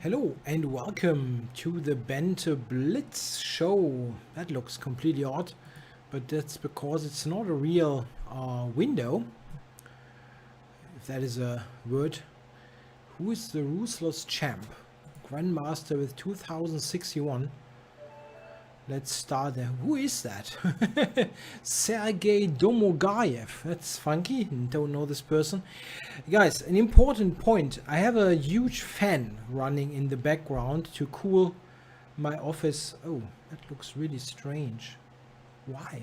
Hello and welcome to the Banter Blitz show. That looks completely odd, but that's because it's not a real window, if that is a word. Who is the ruthless champ? Grandmaster with 2061. Let's start there. Who is that? Sergei Domogayev. That's funky. Don't know this person. Guys, an important point. I have a huge fan running in the background to cool my office. Oh, that looks really strange. Why?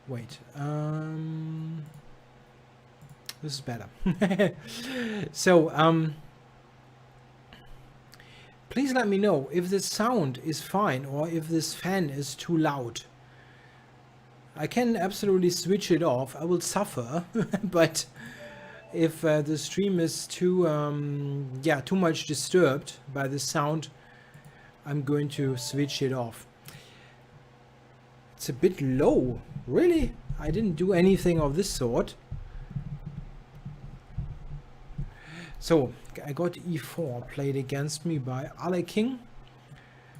Wait. This is better. So, please let me know if the sound is fine or if this fan is too loud. I can absolutely switch it off. I will suffer, but if the stream is too much disturbed by the sound, I'm going to switch it off. It's a bit low. Really? I didn't do anything of this sort. So I got e4 played against me by Aleking,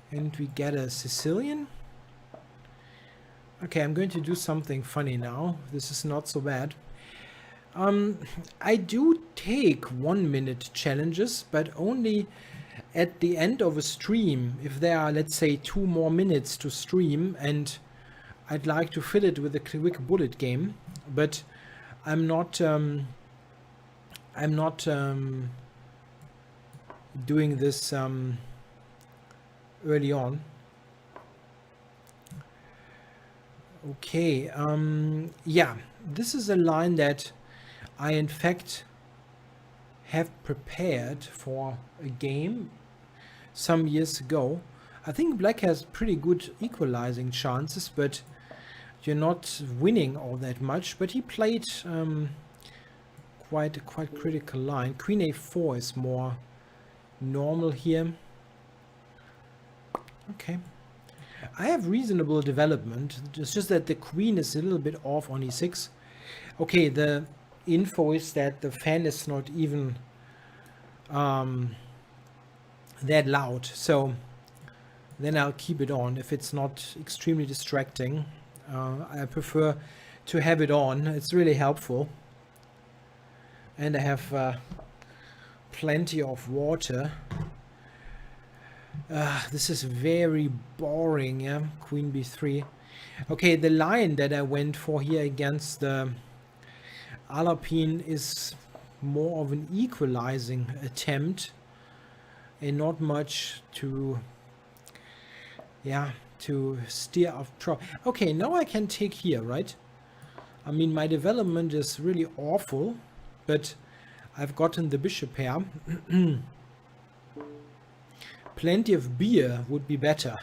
and we get a Sicilian. Okay, I'm going to do something funny now. This is not so bad. I do take 1 minute challenges, but only at the end of a stream. If there are, let's say, 2 more minutes to stream and I'd like to fill it with a quick bullet game, but I'm not doing this early on. Okay, yeah, this is a line that I in fact have prepared for a game some years ago. I think black has pretty good equalizing chances, but you're not winning all that much. But he played quite critical line. Queen a4 is more normal here. Okay. I have reasonable development. It's just that the queen is a little bit off on e6. Okay, the info is that the fan is not even that loud. So then I'll keep it on if it's not extremely distracting. I prefer to have it on. It's really helpful. And I have plenty of water. This is very boring, yeah? Queen b3. Okay, the line that I went for here against the Alapin is more of an equalizing attempt and not much to steer off trouble. Okay, now I can take here, right? I mean, my development is really awful, but I've gotten the bishop here. Plenty of beer would be better.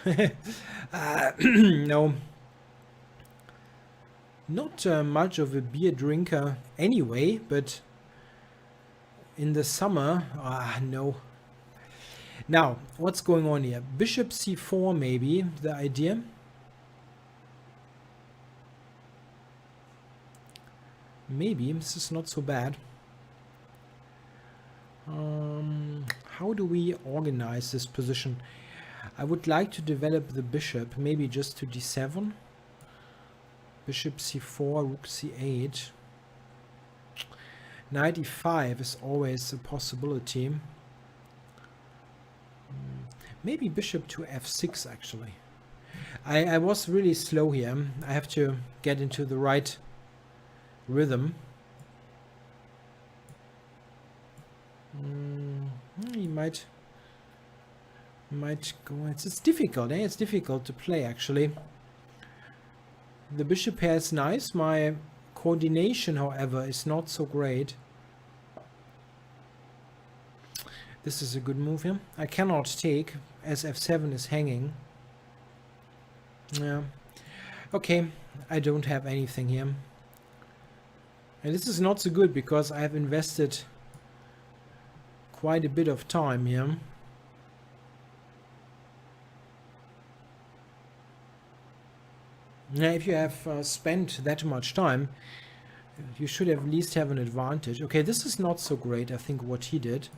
No, not much of a beer drinker anyway, but in the summer, no. Now, what's going on here? Bishop c4 maybe, the idea. Maybe, this is not so bad. How do we organize this position? I would like to develop the bishop, maybe just to d7. Bishop c4, rook c8. Knight e5 is always a possibility. Maybe bishop to f6 actually. I was really slow here. I have to get into the right rhythm. He might go. It's difficult, eh? It's difficult to play actually. The bishop here is nice. My coordination, however, is not so great. This is a good move here. I cannot take as f7 is hanging. Yeah. Okay, I don't have anything here. And this is not so good because I have invested quite a bit of time here. Now, if you have spent that much time, You should at least have an advantage. Okay, this is not so great, I think, what he did.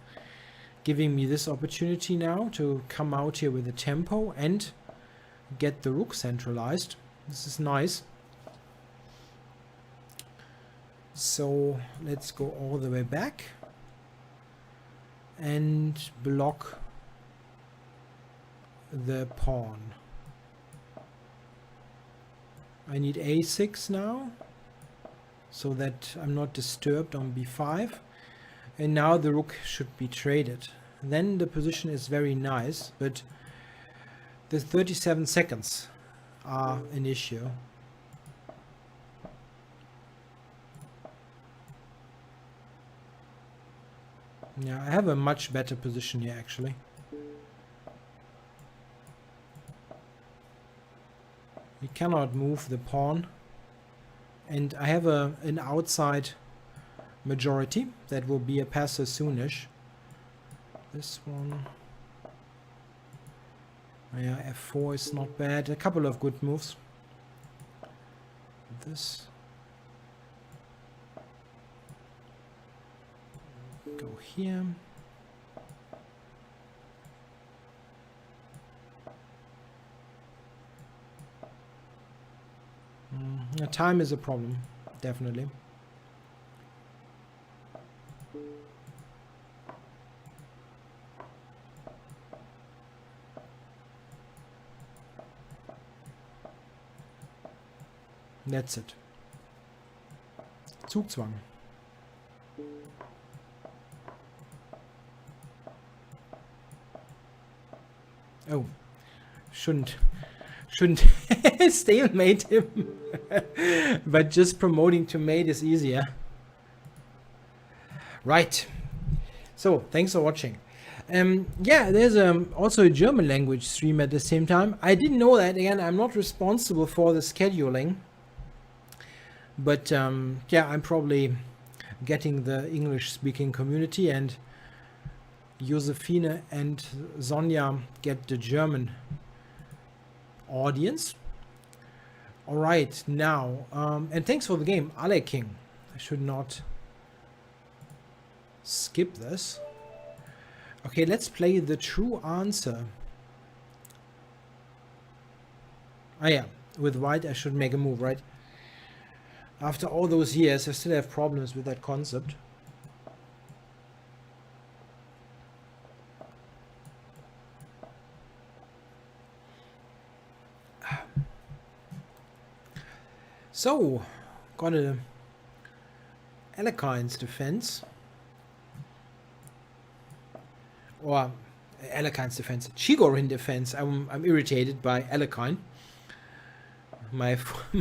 Giving me this opportunity now to come out here with the tempo and get the rook centralized. This is nice. So let's go all the way back and block the pawn. I need a6 now, so that I'm not disturbed on b5. And now the rook should be traded. Then the position is very nice, but the 37 seconds are an issue. Yeah, I have a much better position here actually. You cannot move the pawn, and I have an outside majority that will be a passer soonish. This one, yeah, f4 is not bad. A couple of good moves. This, go here. Time is a problem, definitely. That's it. Zugzwang. Oh, shouldn't stalemate him. But just promoting to mate is easier. Right. So thanks for watching. Yeah, there's also a German language stream at the same time. I didn't know that. Again, I'm not responsible for the scheduling. But yeah, I'm probably getting the English-speaking community, and Josephine and Sonja get the German audience. All right, now, and thanks for the game, Ale King. I should not skip this. Okay, let's play the true answer. Ah yeah, with white I should make a move, right? After all those years, I still have problems with that concept. So, got a Alekine's defense. Or Alekine's defense. Chigorin defense. I'm irritated by Alekine. My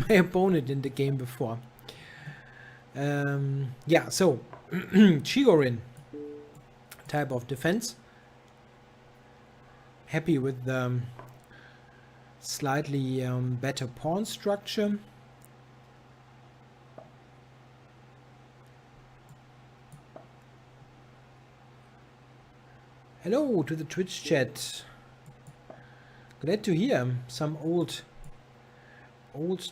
opponent in the game before. Yeah, so Chigorin type of defense. Happy with the slightly better pawn structure. Hello to the Twitch chat. Glad to hear some old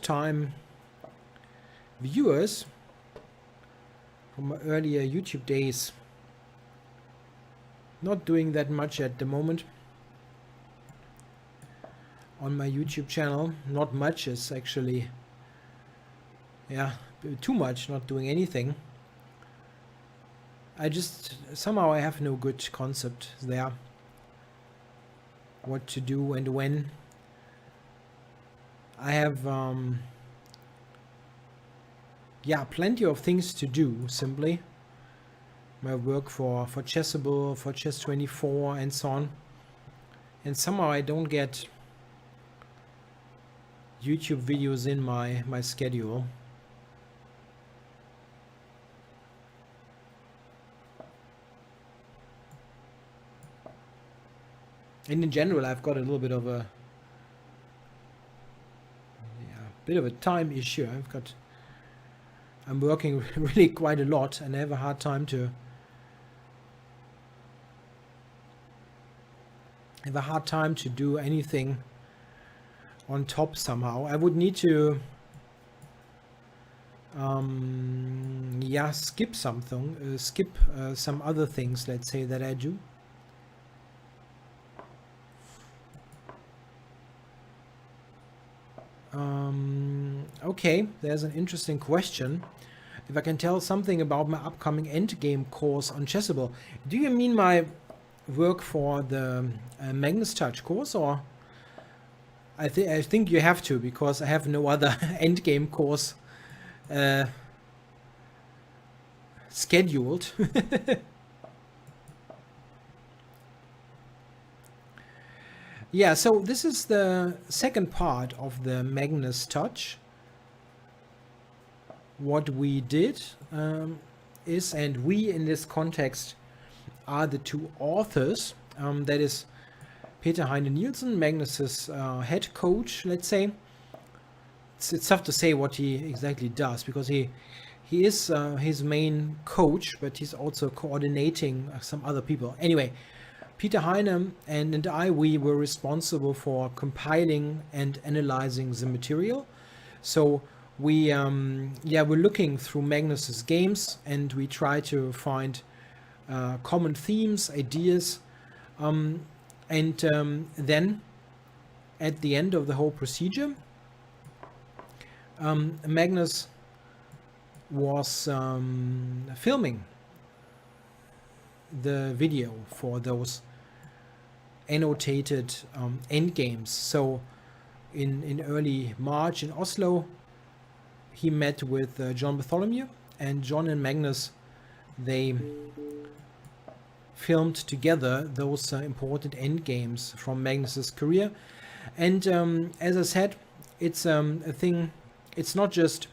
time viewers from my earlier YouTube days. Not doing that much at the moment on my YouTube channel. Not much is actually, yeah, too much, not doing anything. I just, somehow I have no good concept there. What to do and when. I have, yeah, plenty of things to do, simply. My work for Chessable, for Chess24 and so on. And somehow I don't get YouTube videos in my schedule. And in general, I've got a little bit of a time issue. I'm working really quite a lot, and I have a hard time to do anything on top somehow. I would need to Yeah, skip something, skip some other things, let's say, that I do. Okay, there's an interesting question. If I can tell something about my upcoming endgame course on Chessable. Do you mean my work for the Magnus Touch course, or I think you have to, because I have no other endgame course scheduled. Yeah, so this is the second part of the Magnus Touch. What we did is, and we in this context are the two authors, that is Peter Heine Nielsen, Magnus's head coach, let's say. It's tough to say what he exactly does, because he is his main coach, but he's also coordinating some other people. Anyway, Peter Heine and I, we were responsible for compiling and analyzing the material. So we're looking through Magnus's games, and we try to find common themes, ideas, and then at the end of the whole procedure, Magnus was filming the video for those annotated endgames. So in early March in Oslo, he met with John Bartholomew, and John and Magnus, they filmed together those important endgames from Magnus's career. And as I said, it's a thing. It's not just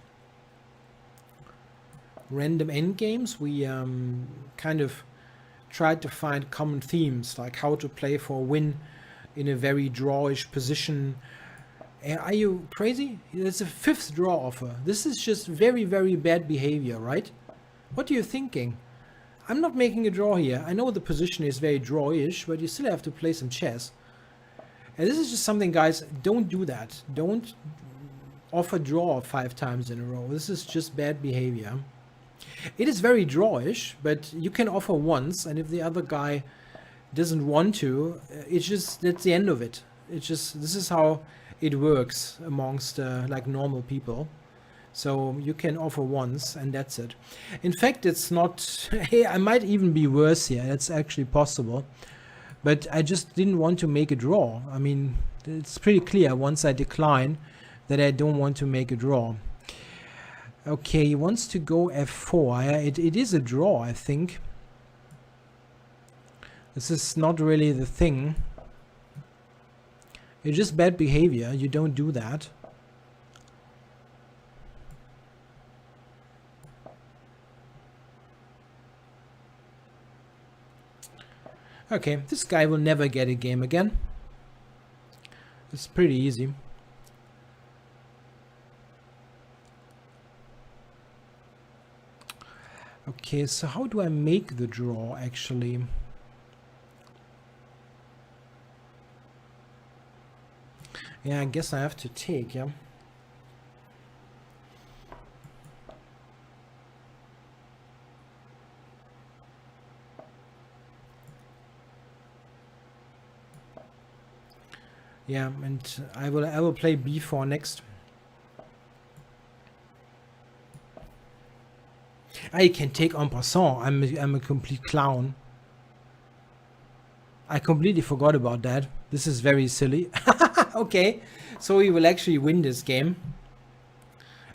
random endgames. We kind of tried to find common themes, like how to play for a win in a very drawish position. Are you crazy? It's a 5th draw offer. This is just very, very bad behavior, right? What are you thinking? I'm not making a draw here. I know the position is very drawish, but you still have to play some chess. And this is just something, guys, don't do that. Don't offer draw 5 times in a row. This is just bad behavior. It is very drawish, but you can offer once, and if the other guy doesn't want to, that's the end of it. This is how it works amongst like normal people. So you can offer once, and that's it. In fact, it's not, hey, I might even be worse here. That's actually possible. But I just didn't want to make a draw. I mean, it's pretty clear once I decline that I don't want to make a draw. Okay, he wants to go f4. It is a draw, I think. This is not really the thing. It's just bad behavior. You don't do that. Okay, this guy will never get a game again. It's pretty easy. Okay, so how do I make the draw, actually? Yeah, I guess I have to take, yeah. Yeah, and I will play b4 next. I can take en passant. I'm a complete clown. I completely forgot about that. This is very silly. Okay, so he will actually win this game.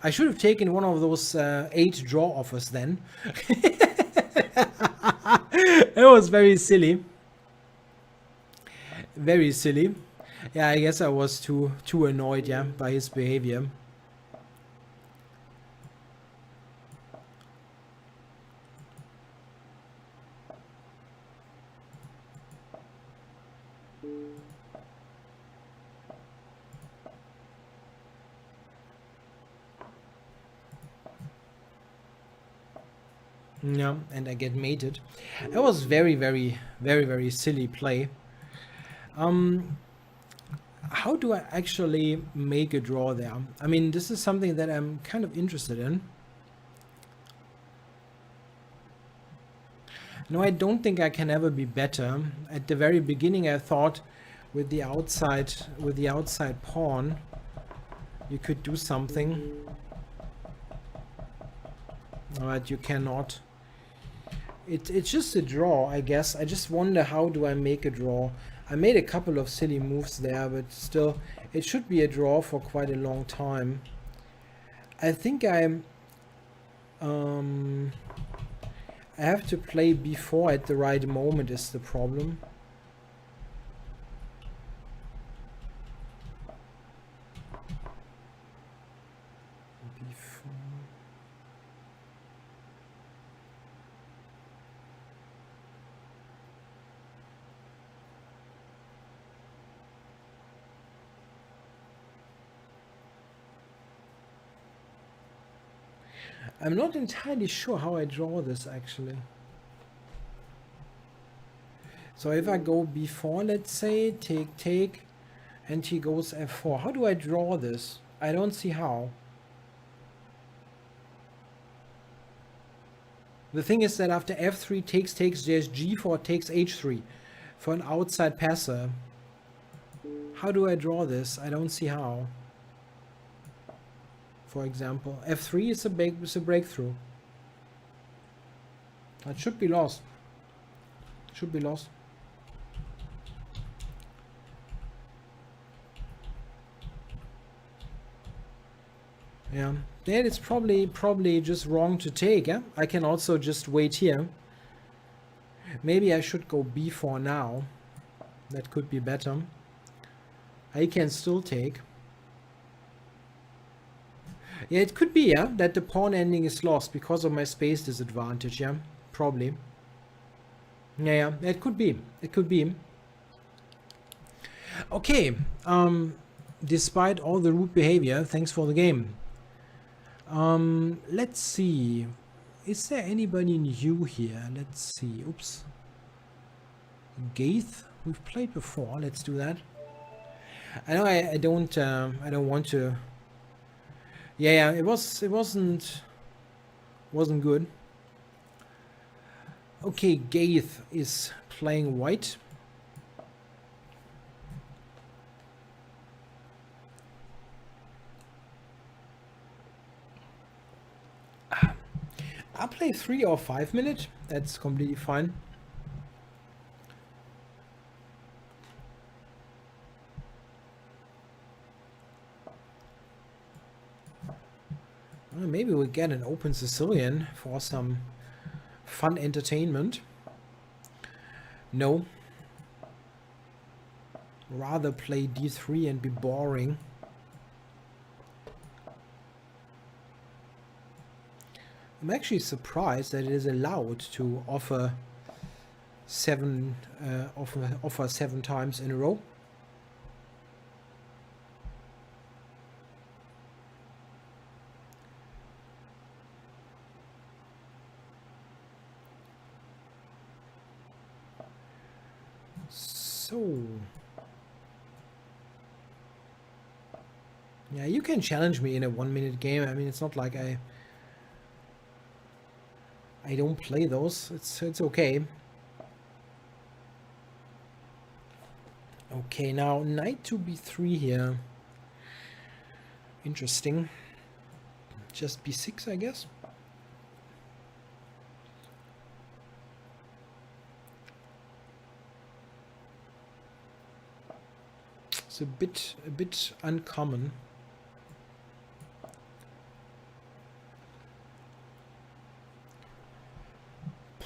I should have taken one of those 8 draw offers then. It was very silly. Very silly. Yeah, I guess I was too annoyed, yeah, by his behavior. Yeah, and I get mated. That was very, very, very, very silly play. How do I actually make a draw there? I mean, this is something that I'm kind of interested in. No, I don't think I can ever be better. At the very beginning, I thought with the outside pawn, you could do something. But you cannot. It's just a draw, I guess. I just wonder, how do I make a draw? I made a couple of silly moves there, but still, it should be a draw for quite a long time. I think I have to play b4 at the right moment is the problem. I'm not entirely sure how I draw this actually. So if I go b4, let's say, take, and he goes f4. How do I draw this? I don't see how. The thing is that after f3 takes, there's g4 takes h3 for an outside passer. How do I draw this? I don't see how. For example, f3 is a breakthrough. That should be lost. Should be lost. Yeah, that is probably just wrong to take. Yeah, I can also just wait here. Maybe I should go b4 now. That could be better. I can still take. Yeah, it could be, yeah, that the pawn ending is lost because of my space disadvantage, yeah, probably. Yeah, it could be. It could be. Okay, despite all the rude behavior, thanks for the game. Let's see. Is there anybody new here? Let's see. Oops. Gaith, we've played before. Let's do that. I know I don't want to. Yeah, it wasn't good. Okay, Gaith is playing white. I'll play 3 or 5 minutes. That's completely fine. Well, maybe we'll get an open Sicilian for some fun entertainment. No. Rather play d3 and be boring. I'm actually surprised that it is allowed to offer 7 times in a row. So yeah, you can challenge me in a 1-minute game. I mean, it's not like I don't play those. It's okay. Okay, now knight to b3 here. Interesting. Just b6, I guess. It's a bit uncommon.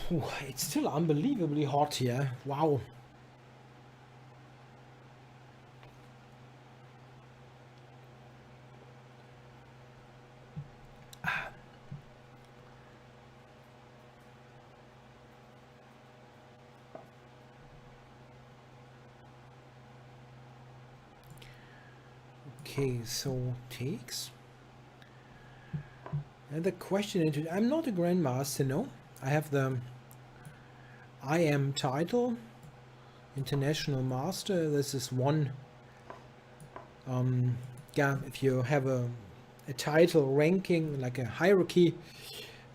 Ooh, it's still unbelievably hot here. Wow. Okay, so takes. And the question into I'm not a grandmaster, no. I have the IM title, international master. This is one. Yeah, if you have a title ranking, like a hierarchy,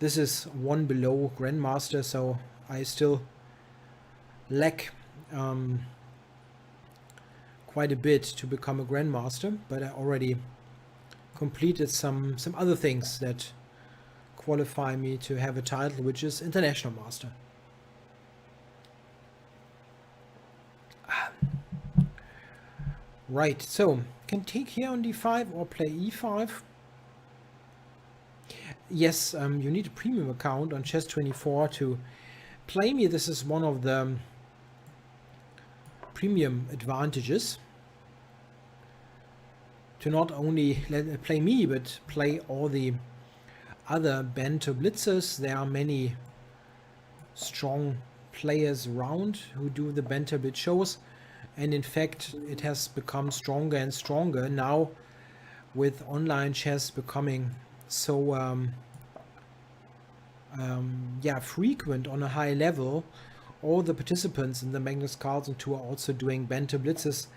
this is one below grandmaster. So I still lack quite a bit to become a grandmaster, but I already completed some other things that qualify me to have a title, which is international master. Right, so can take here on d5 or play e5. Yes, you need a premium account on Chess24 to play me. This is one of the premium advantages, to not only play me, but play all the other Banter Blitzers. There are many strong players around who do the Banter Blitz shows, and in fact it has become stronger and stronger now with online chess becoming so frequent on a high level. All the participants in the Magnus Carlsen Tour are also doing Banter Blitzes,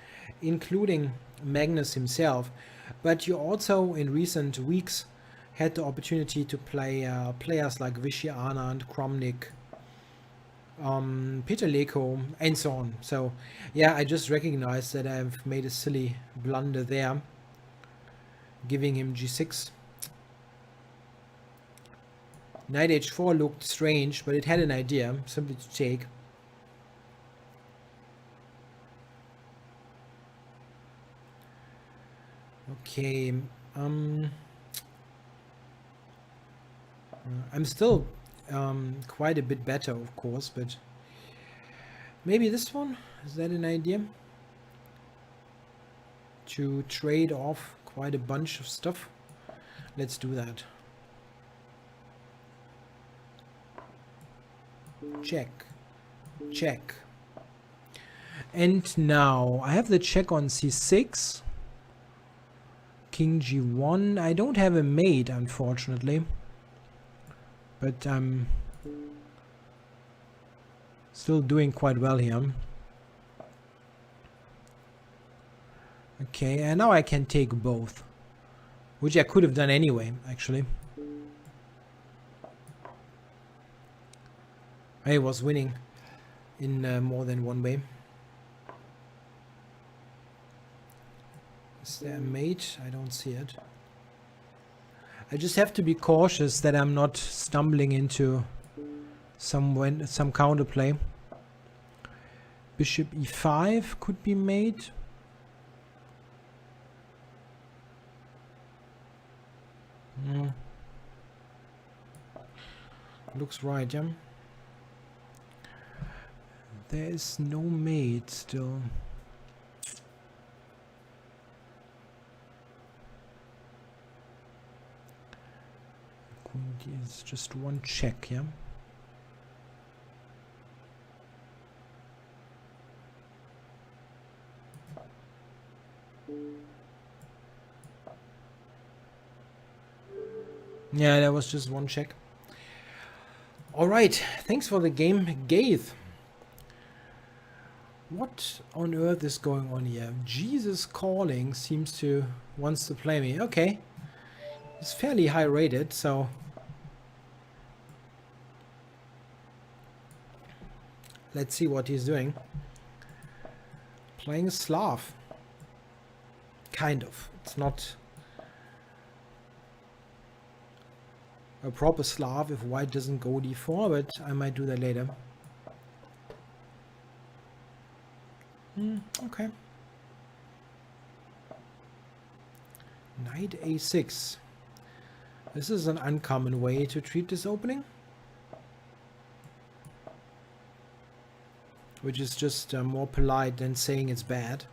including Magnus himself. But you also in recent weeks had the opportunity to play players like Vishy Anand, Kramnik, Peter Leko, and so on. So yeah, I just recognized that I've made a silly blunder there, giving him g6. Knight h4 looked strange, but it had an idea, simply to take. Okay, I'm still quite a bit better, of course, but maybe this one, is that an idea? To trade off quite a bunch of stuff. Let's do that. Check, check. And now I have the check on c6. King g1. I don't have a mate, unfortunately, but I'm still doing quite well here. Okay, and now I can take both, which I could have done anyway, actually. I was winning in more than one way. Is there a mate? I don't see it. I just have to be cautious that I'm not stumbling into some counterplay. Bishop e5 could be made. Looks right, yeah. There is no mate still. Is just one check, yeah. Yeah, that was just one check. All right, thanks for the game, Gaith. What on earth is going on here? Jesus Calling seems to wants to play me. Okay, it's fairly high rated, so let's see what he's doing. Playing Slav. Kind of. It's not a proper Slav if white doesn't go d4, but I might do that later. Okay. Knight a6. This is an uncommon way to treat this opening, which is just more polite than saying it's bad.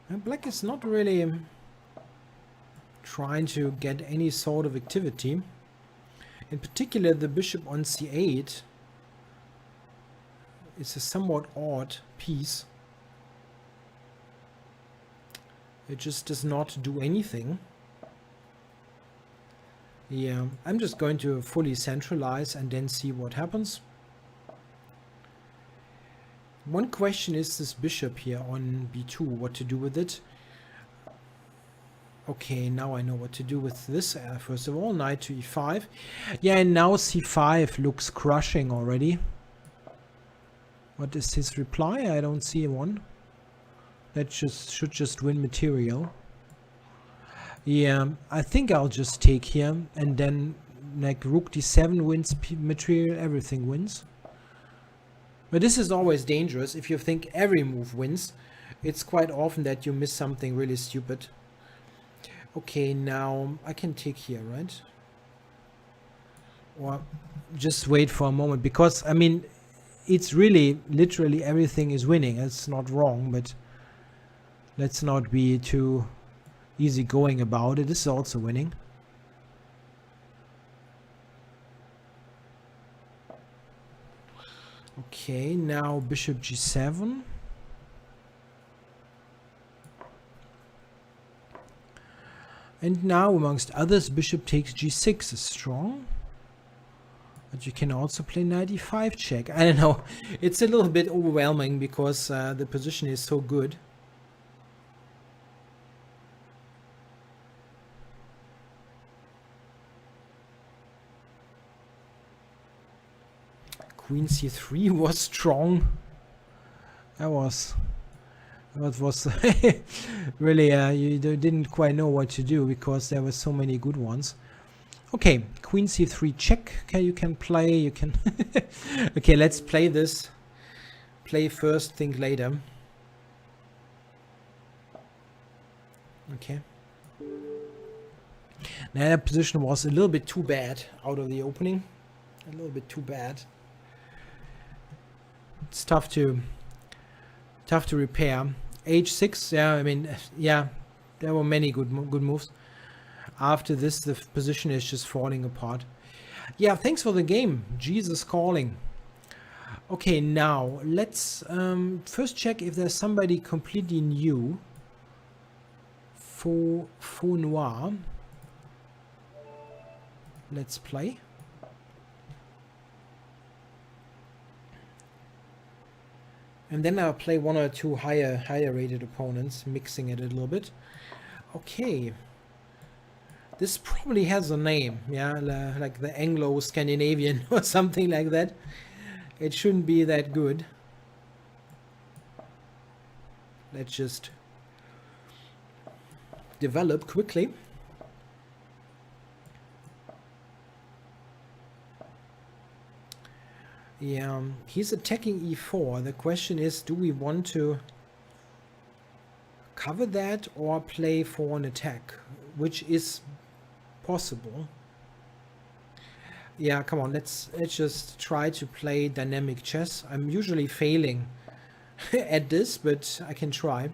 And black is not really trying to get any sort of activity. In particular, the bishop on c8 is a somewhat odd piece. It just does not do anything. Yeah, I'm just going to fully centralize and then see what happens. One question is this bishop here on b2, what to do with it. Okay, now I know what to do with this. First of all, knight to e5. Yeah, and now c5 looks crushing already. What is his reply? I don't see one. That should just win material. Yeah, I think I'll just take here, and then like rook d7 wins material, everything wins. But this is always dangerous. If you think every move wins, it's quite often that you miss something really stupid. Okay, now I can take here, right? Or just wait for a moment, because I mean, it's really literally everything is winning. It's not wrong, but let's not be too easygoing about it. This is also winning. Okay, now bishop g7. And now, amongst others, bishop takes g6 is strong. But you can also play knight e5 check. I don't know. It's a little bit overwhelming because the position is so good. Queen c3 was strong. That was really you didn't quite know what to do because there were so many good ones. Okay, queen c3 check. Okay, you can play. You can. Okay, let's play this. Play first, think later. Okay. Now that position was a little bit too bad out of the opening. A little bit too bad. It's tough to repair. H6, yeah, I mean, yeah, there were many good moves. After this, the position is just falling apart. Yeah, thanks for the game. Jesus calling. Okay, now let's first check if there's somebody completely new. Faux noir. Let's play. And then I'll play one or two higher rated opponents, mixing it a little bit. Okay. This probably has a name, yeah, like the Anglo-Scandinavian or something like that. It shouldn't be that good. Let's just develop quickly. Yeah, he's attacking e4. The question is, do we want to cover that or play for an attack, which is possible. Yeah, come on, let's just try to play dynamic chess. I'm usually failing at this, but I can try.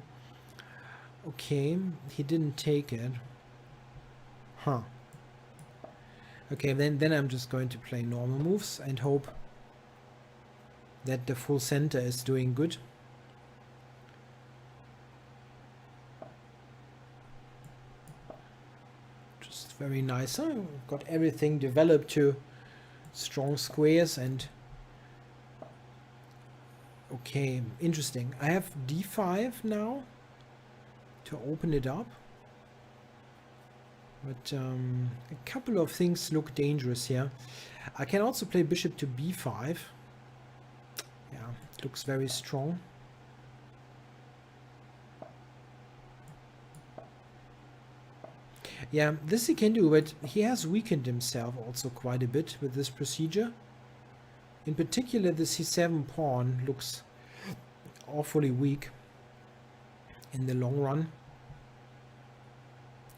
Okay, he didn't take it. Huh. Okay, then I'm just going to play normal moves and hope that the full center is doing good. Just very nice. Huh? We've got everything developed to strong squares and okay, interesting. I have d5 now to open it up. But a couple of things look dangerous here. I can also play bishop to b5. Yeah, it looks very strong. Yeah, this he can do, but he has weakened himself also quite a bit with this procedure. In particular, the c7 pawn looks awfully weak in the long run.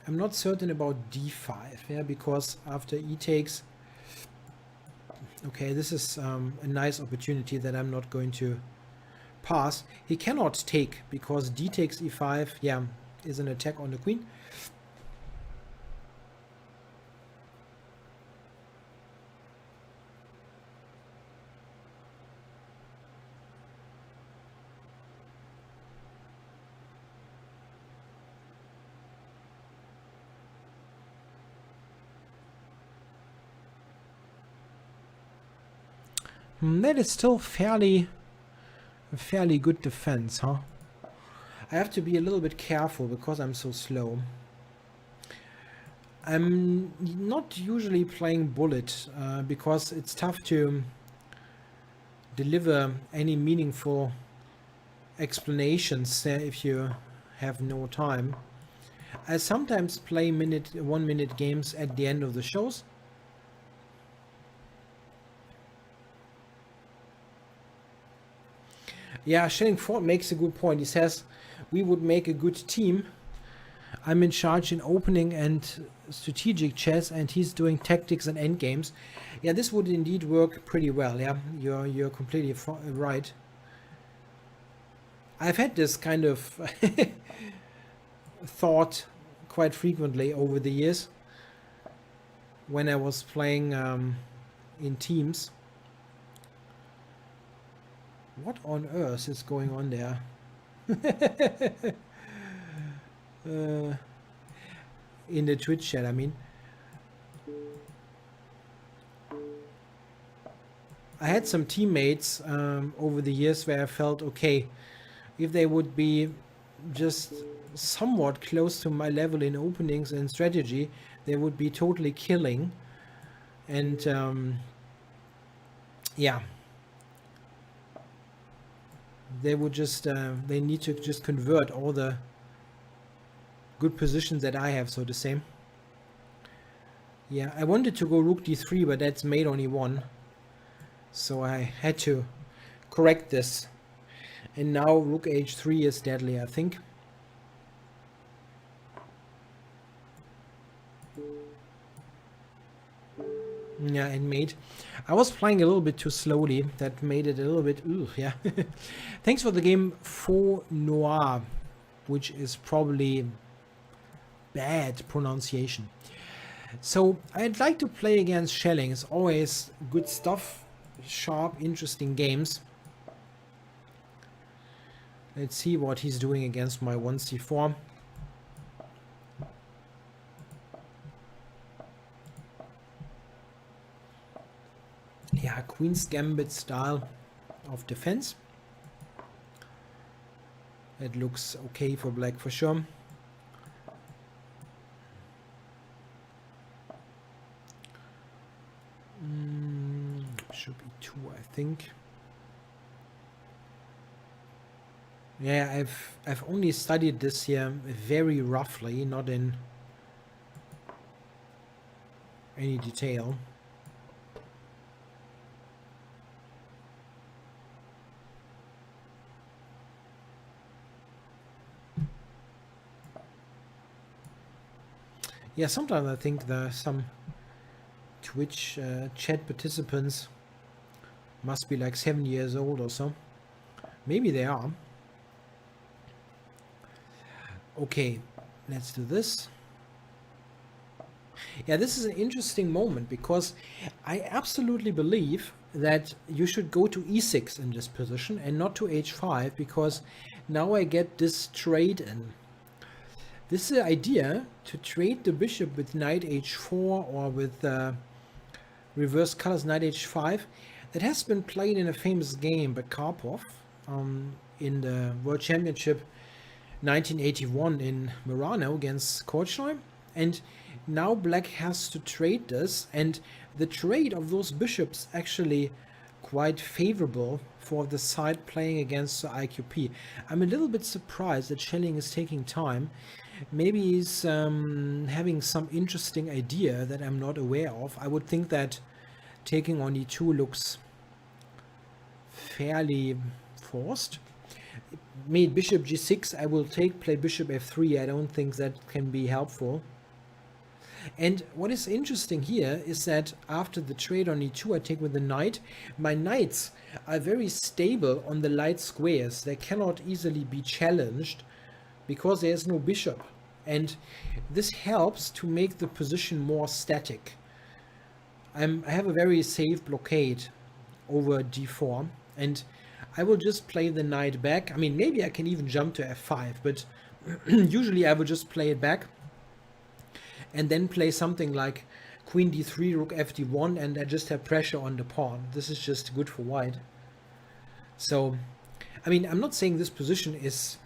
I'm not certain about d5, yeah, because after e takes, okay, this is a nice opportunity that I'm not going to pass. He cannot take because d takes e5, yeah, is an attack on the queen. That is still a fairly good defense, huh? I have to be a little bit careful because I'm so slow. I'm not usually playing bullet because it's tough to deliver any meaningful explanations if you have no time. I sometimes play 1-minute games at the end of the shows. Yeah, Schellingford makes a good point. He says we would make a good team. I'm in charge in opening and strategic chess, and he's doing tactics and endgames. Yeah, this would indeed work pretty well. Yeah, you're completely right. I've had this kind of thought quite frequently over the years when I was playing in teams. What on earth is going on there? In the Twitch chat, I mean. I had some teammates over the years where I felt, okay, if they would be just somewhat close to my level in openings and strategy, they would be totally killing. And yeah, they would just they need to just convert all the good positions that I have, so to say. Yeah, I wanted to go rook d3, but that's mate on e1, so I had to correct this. And now rook h3 is deadly, I think. Yeah, and mate. I was playing a little bit too slowly. That made it a little bit... Ooh, yeah. Thanks for the game Faux Noir, which is probably bad pronunciation. So I'd like to play against Schelling. It's always good stuff. Sharp, interesting games. Let's see what he's doing against my 1c4. Yeah, Queen's Gambit style of defense. It looks okay for black for sure. Should be 2, I think. Yeah, I've only studied this here very roughly, not in any detail. Yeah, sometimes I think there are some Twitch chat participants must be like 7 years old or so. Maybe they are. Okay, let's do this. Yeah, this is an interesting moment because I absolutely believe that you should go to e6 in this position and not to h5, because now I get this trade in. This is the idea to trade the bishop with knight h4 or with reverse colors knight h5. That has been played in a famous game by Karpov in the World Championship 1981 in Murano against Korchnoi. And now black has to trade this, and the trade of those bishops actually quite favorable for the side playing against the IQP. I'm a little bit surprised that Schelling is taking time. Maybe he's having some interesting idea that I'm not aware of. I would think that taking on e2 looks fairly forced. Made bishop g6, I will play bishop f3. I don't think that can be helpful. And what is interesting here is that after the trade on e2 I take with the knight, my knights are very stable on the light squares. They cannot easily be challenged because there is no bishop. And this helps to make the position more static. I have a very safe blockade over d4, and I will just play the knight back. I mean, maybe I can even jump to f5, but usually I will just play it back and then play something like queen d3, rook fd1, and I just have pressure on the pawn. This is just good for white. So, I mean, I'm not saying this position is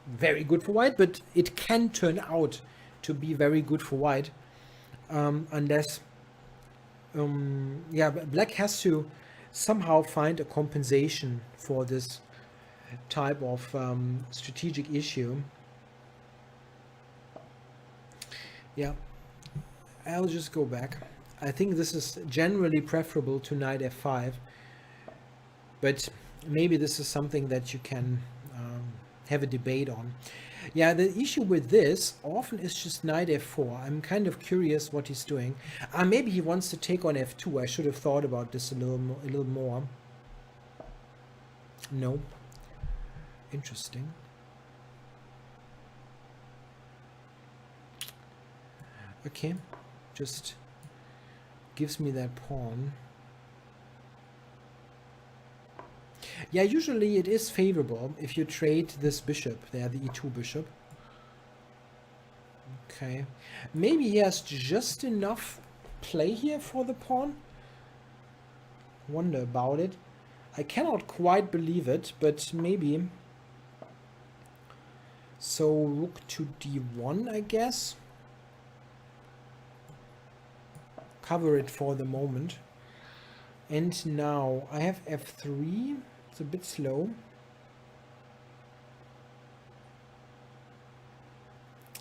very good for white, but it can turn out to be very good for white. unless yeah, black has to somehow find a compensation for this type of strategic issue. Yeah, I'll just go back. I think this is generally preferable to knight f5, but maybe this is something that you can have a debate on. Yeah, the issue with this often is just knight f4. I'm kind of curious what he's doing. Maybe he wants to take on f2. I should have thought about this a little more. No. Interesting. Okay, just gives me that pawn. Yeah, usually it is favorable if you trade this bishop there, the e2 bishop. Okay, maybe he has just enough play here for the pawn. Wonder about it. I cannot quite believe it, but maybe. So rook to d1, I guess. Cover it for the moment. And now I have f3. It's a bit slow.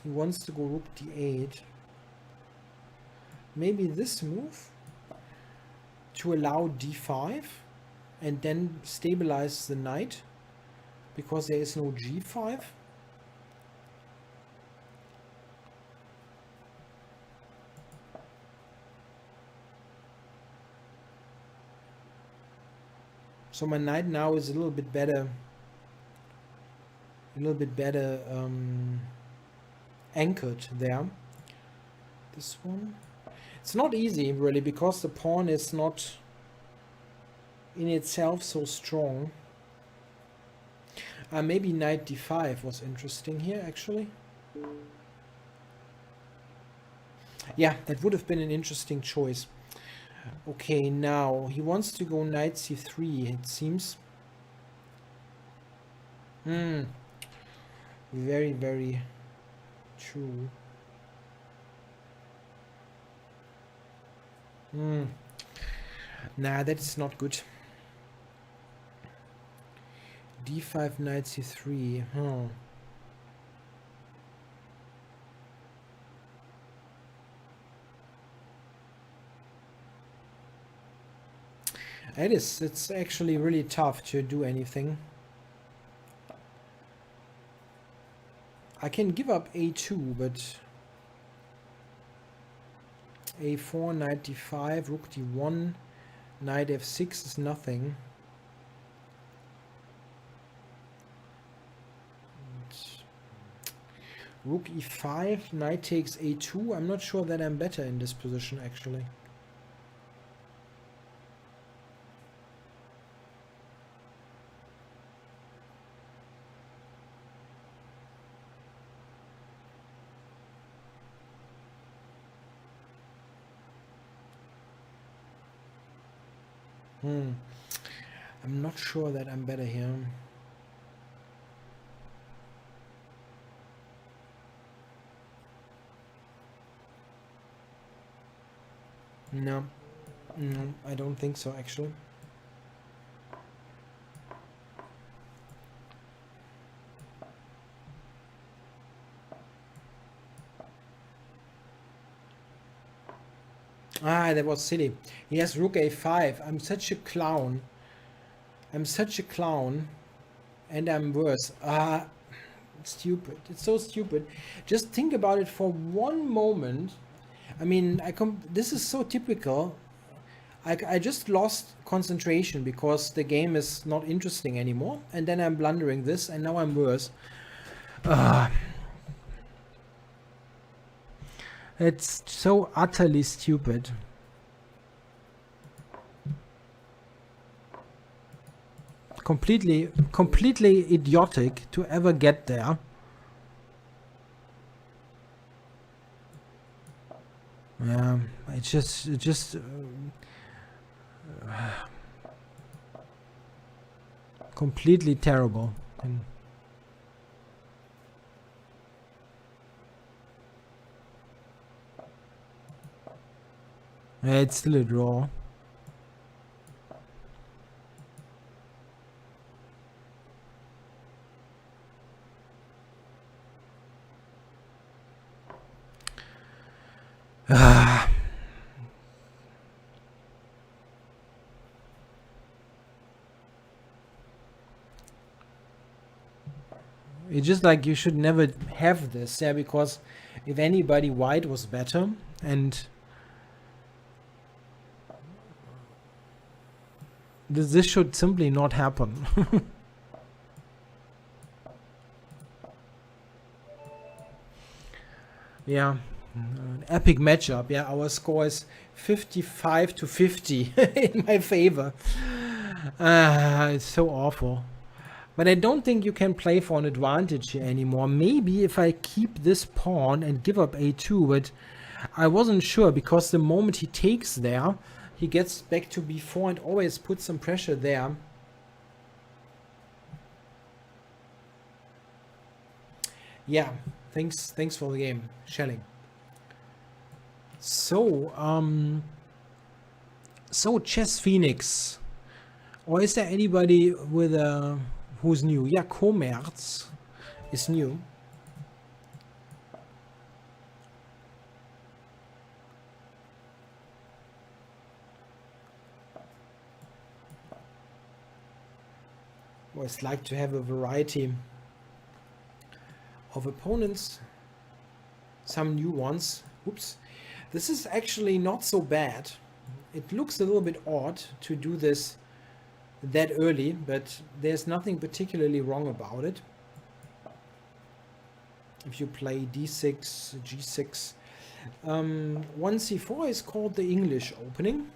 He wants to go rook d8. Maybe this move to allow d5 and then stabilize the knight because there is no g5. So my knight now is a little bit better anchored there. This one. It's not easy really because the pawn is not in itself so strong. Maybe knight d5 was interesting here actually. Yeah, that would have been an interesting choice. Okay, now he wants to go knight c3, it seems. Very, very true. Nah, that's not good. d5, knight c3. It's actually really tough to do anything. I can give up a2, but a4, knight d5, rook d1, knight f6 is nothing. Rook e5, knight takes a2. I'm not sure that I'm better in this position actually. I'm not sure that I'm better here. No, I don't think so actually. That was silly. He has rook a5. I'm such a clown. And I'm worse. Stupid. It's so stupid. Just think about it for one moment. I mean, this is so typical. I just lost concentration because the game is not interesting anymore. And then I'm blundering this and now I'm worse. It's so utterly stupid. Completely idiotic to ever get there. Yeah, it's just completely terrible. It's still a draw. It's just like you should never have this, yeah, because if anybody, white was better, and this should simply not happen. Yeah, an epic matchup. Yeah, our score is 55 to 50 in my favor. It's so awful. But I don't think you can play for an advantage here anymore. Maybe if I keep this pawn and give up a2, but I wasn't sure because the moment he takes there, he gets back to b4 and always puts some pressure there. Yeah, thanks for the game, Schelling. So, so Chess Phoenix, or is there anybody with a who's new? Yeah, Commerz is new. Always like to have a variety of opponents, some new ones. Oops, this is actually not so bad. It looks a little bit odd to do this that early, but there's nothing particularly wrong about it. If you play d6, g6, 1c4 is called the English opening.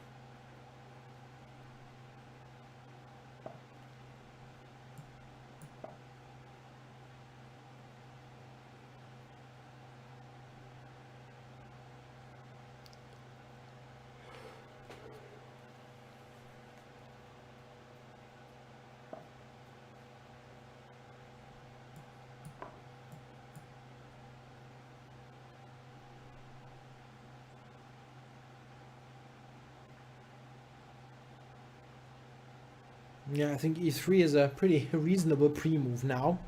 Yeah, I think e3 is a pretty reasonable pre-move now.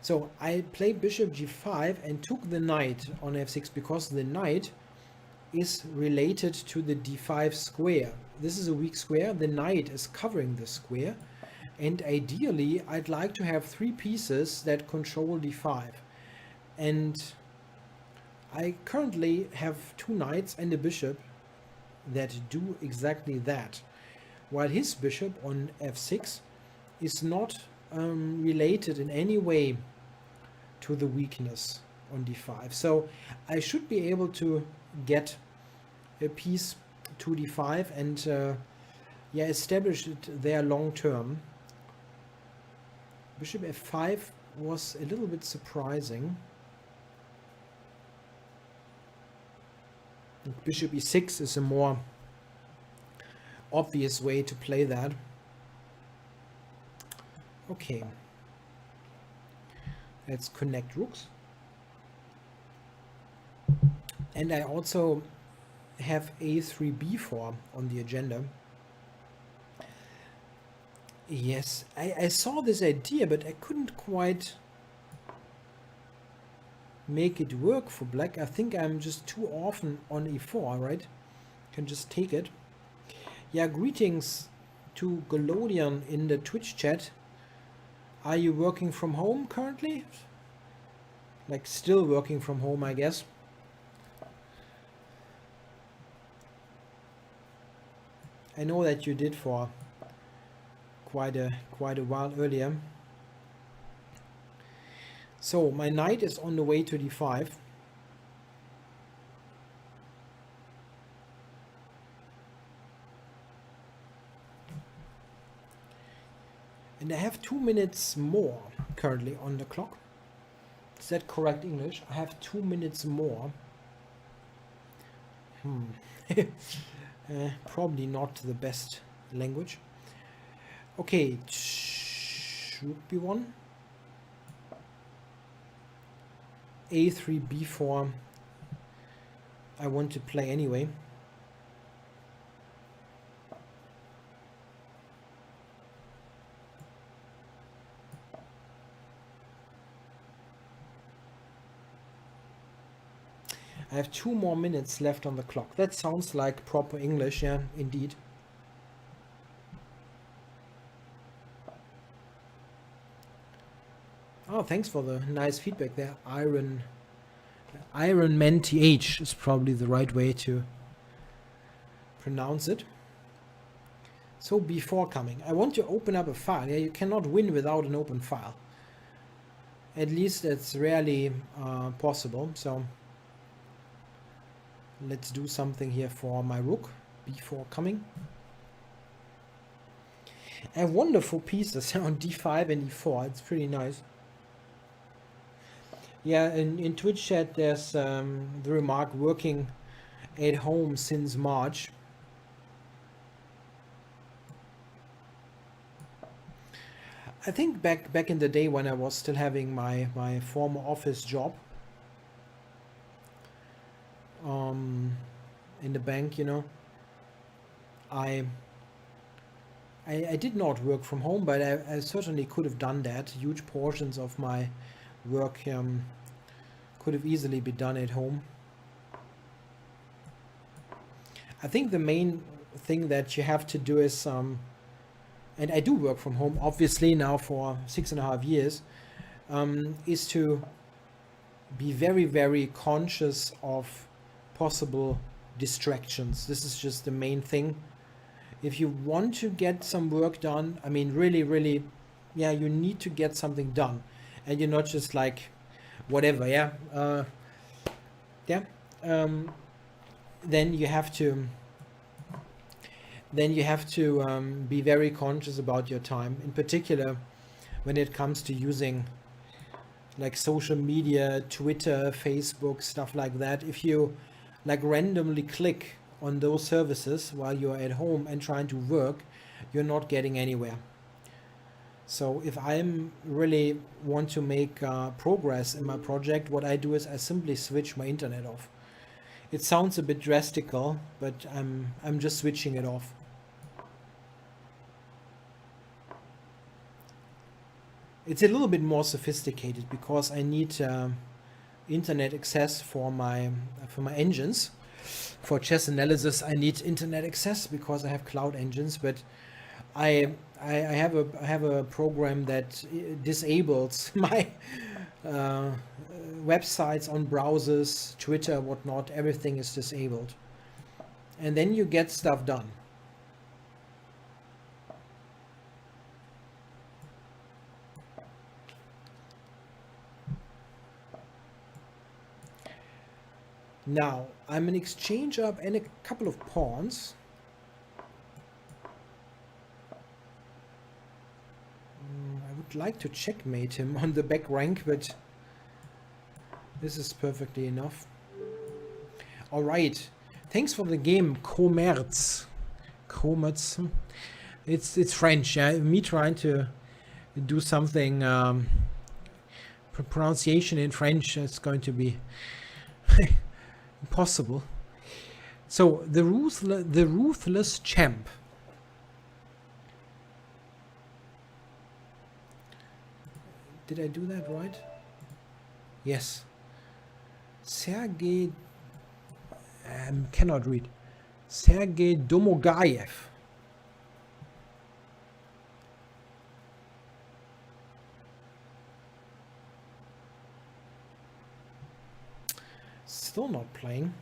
So I played bishop g5 and took the knight on f6 because the knight is related to the d5 square. This is a weak square. The knight is covering the square. And ideally, I'd like to have three pieces that control d5. And I currently have two knights and a bishop that do exactly that, while his bishop on f6 is not related in any way to the weakness on d5. So I should be able to get a piece to d5 and yeah, establish it there long term. Bishop f5 was a little bit surprising. Bishop e6 is a more obvious way to play that. Okay. Let's connect rooks. And I also have a3 b4 on the agenda. Yes, I saw this idea, but I couldn't quite make it work for black. I think I'm just too often on e4, right? Can just take it. Yeah, greetings to Golodian in the Twitch chat. Are you working from home currently? Like still working from home, I guess. I know that you did for quite a while earlier. So my knight is on the way to d5. And I have 2 minutes more currently on the clock. Is that correct English? I have 2 minutes more. Probably not the best language. Okay, rook b1. a3, b4 I want to play anyway. I have 2 more minutes left on the clock. That sounds like proper English, yeah, indeed. Oh, thanks for the nice feedback there. Iron Man TH is probably the right way to pronounce it. So before coming, I want to open up a file. Yeah, you cannot win without an open file. At least it's rarely possible. So let's do something here for my rook before coming. I have wonderful pieces on d5 and e4. It's pretty nice. Yeah, in Twitch chat there's the remark working at home since March. I think back in the day when I was still having my former office job in the bank, you know, I did not work from home, but I certainly could have done that. Huge portions of my work could have easily been done at home. I think the main thing that you have to do is, and I do work from home obviously now for 6.5 years, is to be very, very conscious of possible distractions. This is just the main thing. If you want to get some work done, I mean, really, yeah, you need to get something done, and you're not just like, whatever, yeah, then you have to be very conscious about your time, in particular when it comes to using like social media, Twitter, Facebook, stuff like that. If you like randomly click on those services while you're at home and trying to work, you're not getting anywhere. So if I'm really want to make progress in my project, what I do is I simply switch my internet off. It sounds a bit drastical, but I'm just switching it off. It's a little bit more sophisticated because I need internet access for my engines. For chess analysis, I need internet access because I have cloud engines, but I have a program that disables my websites on browsers, Twitter, whatnot. Everything is disabled, and then you get stuff done. Now I'm an exchange up and a couple of pawns. I would like to checkmate him on the back rank, but this is perfectly enough. All right, thanks for the game, Commerce. It's French, yeah. Me trying to do something pronunciation in French is going to be impossible. So the ruthless champ. Did I do that right? Yes. Sergei, cannot read. Sergei Domogayev. Still not playing.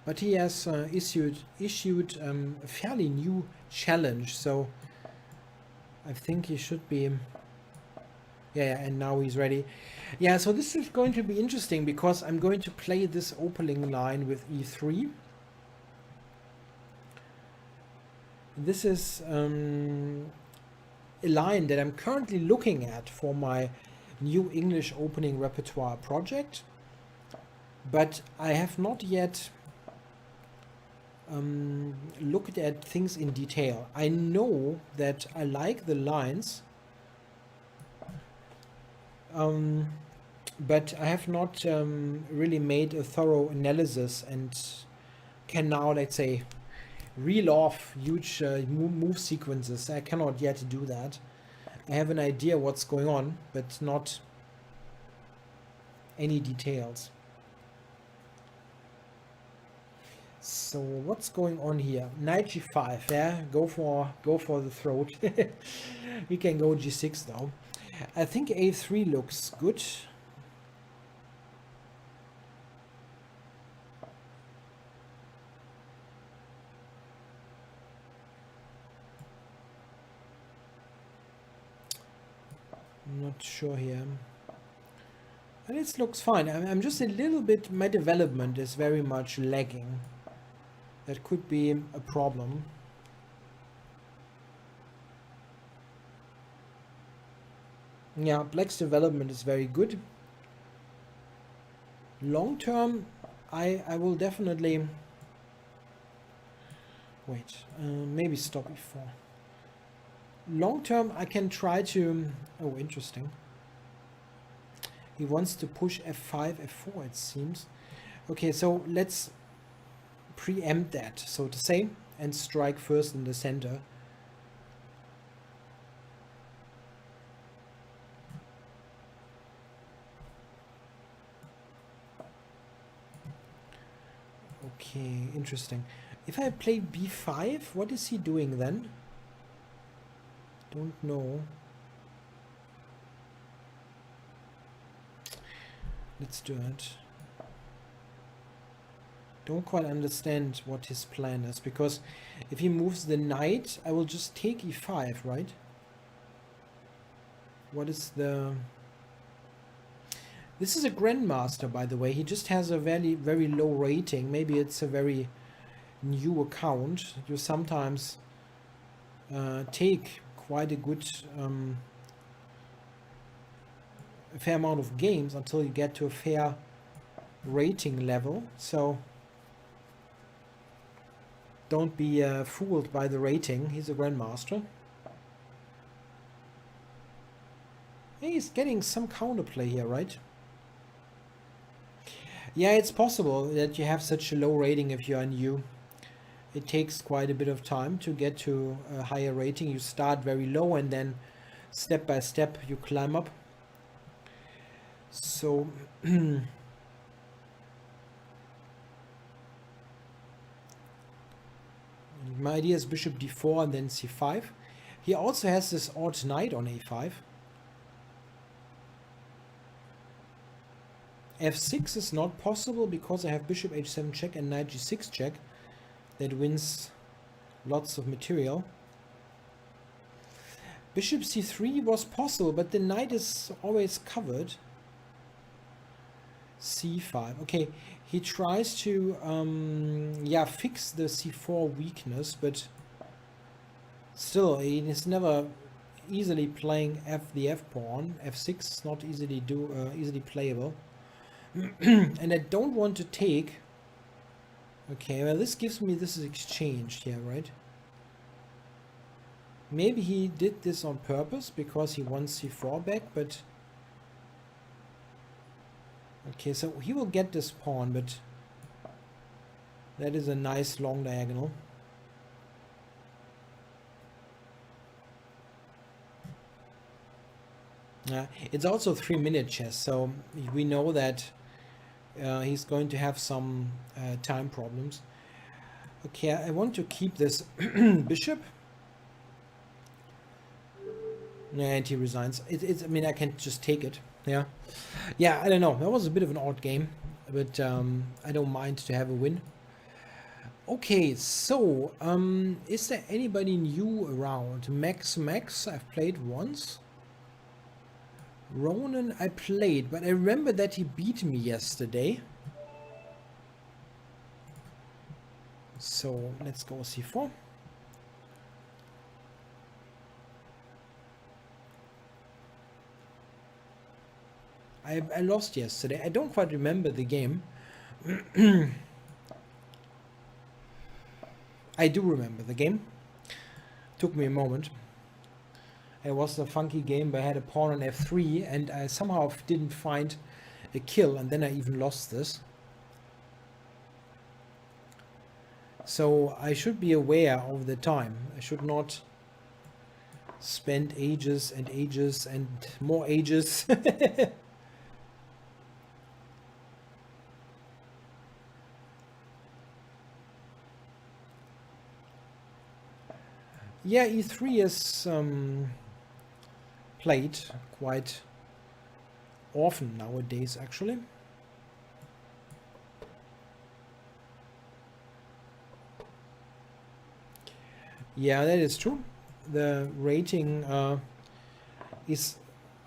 But he has issued a fairly new challenge, so I think he should be. Yeah, and now he's ready. Yeah, so this is going to be interesting because I'm going to play this opening line with e3. This is a line that I'm currently looking at for my new English opening repertoire project, but I have not yet looked at things in detail. I know that I like the lines but I have not really made a thorough analysis and can now, let's say, reel off huge move sequences. I cannot yet do that. I have an idea what's going on, but not any details. So what's going on here? Knight g5, yeah, go for the throat. We can go g6 though. I think a3 looks good. I'm not sure here. And it looks fine. I'm just a little bit, my development is very much lagging. That could be a problem. Yeah, Black's development is very good. Long term, I will definitely wait. Maybe stop before. Long term, I can try to. Oh, interesting. He wants to push f5, f4. It seems. Okay, so let's preempt that, so to say, and strike first in the center. Okay, interesting. If I play b5, what is he doing then? Don't know. Let's do it. Don't quite understand what his plan is, because if he moves the knight, I will just take e5, right? What is the... This is a grandmaster, by the way. He just has a very, very low rating. Maybe it's a very new account. You sometimes take quite a good... a fair amount of games until you get to a fair rating level. So don't be fooled by the rating. He's a grandmaster. He's getting some counterplay here, right? Yeah, it's possible that you have such a low rating if you are new. It takes quite a bit of time to get to a higher rating. You start very low and then step by step you climb up. So my idea is bishop d4 and then c5. He also has this odd knight on a5. f6 is not possible because I have bishop h7 check and knight g6 check. That wins lots of material. Bishop c3 was possible, but the knight is always covered. c5. Okay, he tries to yeah, fix the c4 weakness, but still he is never easily playing the f pawn. f6 is not easily easily playable. And I don't want to take. Okay, well, this gives me, this is exchanged here, right? Maybe he did this on purpose because he wants c4 back, but okay, so he will get this pawn, but that is a nice long diagonal. It's also 3-minute chess, so we know that he's going to have some time problems. Okay, I want to keep this bishop. And he resigns. I mean, I can just take it. Yeah. Yeah, I don't know. That was a bit of an odd game, but I don't mind to have a win. Okay, so is there anybody new around? Max, I've played once. Ronan, I played, but I remember that he beat me yesterday. So let's go c4. I lost yesterday. I don't quite remember the game. I do remember the game. Took me a moment. It was a funky game where I had a pawn on f3 and I somehow didn't find a kill, and then I even lost this. So I should be aware of the time. I should not spend ages and ages and more ages. Yeah, e3 is played quite often nowadays, actually. Yeah, that is true. The rating is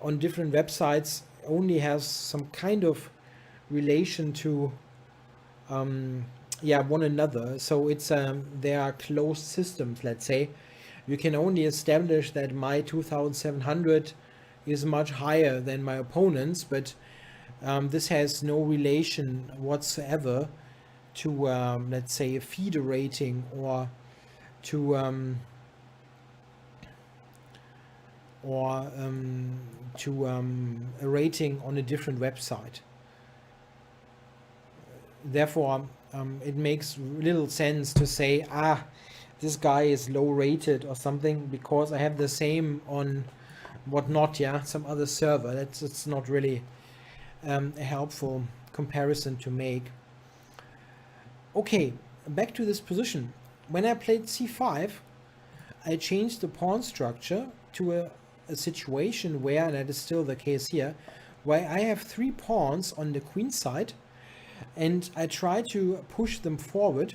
on different websites only has some kind of relation to yeah, one another. So it's they are closed systems, let's say. You can only establish that my 2700 is much higher than my opponent's, but this has no relation whatsoever to let's say a feeder rating or to a rating on a different website. Therefore, it makes little sense to say, this guy is low rated or something because I have the same on whatnot, yeah, some other server. It's not really a helpful comparison to make. Okay, back to this position. When I played c5, I changed the pawn structure to a situation where, and that is still the case here, where I have 3 pawns on the queen side and I try to push them forward.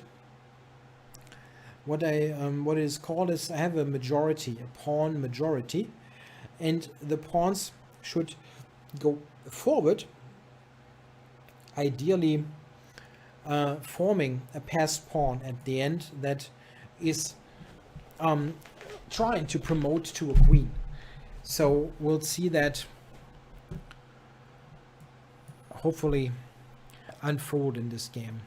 What is called is I have a majority, a pawn majority, and the pawns should go forward, ideally forming a passed pawn at the end that is trying to promote to a queen. So we'll see that hopefully unfold in this game.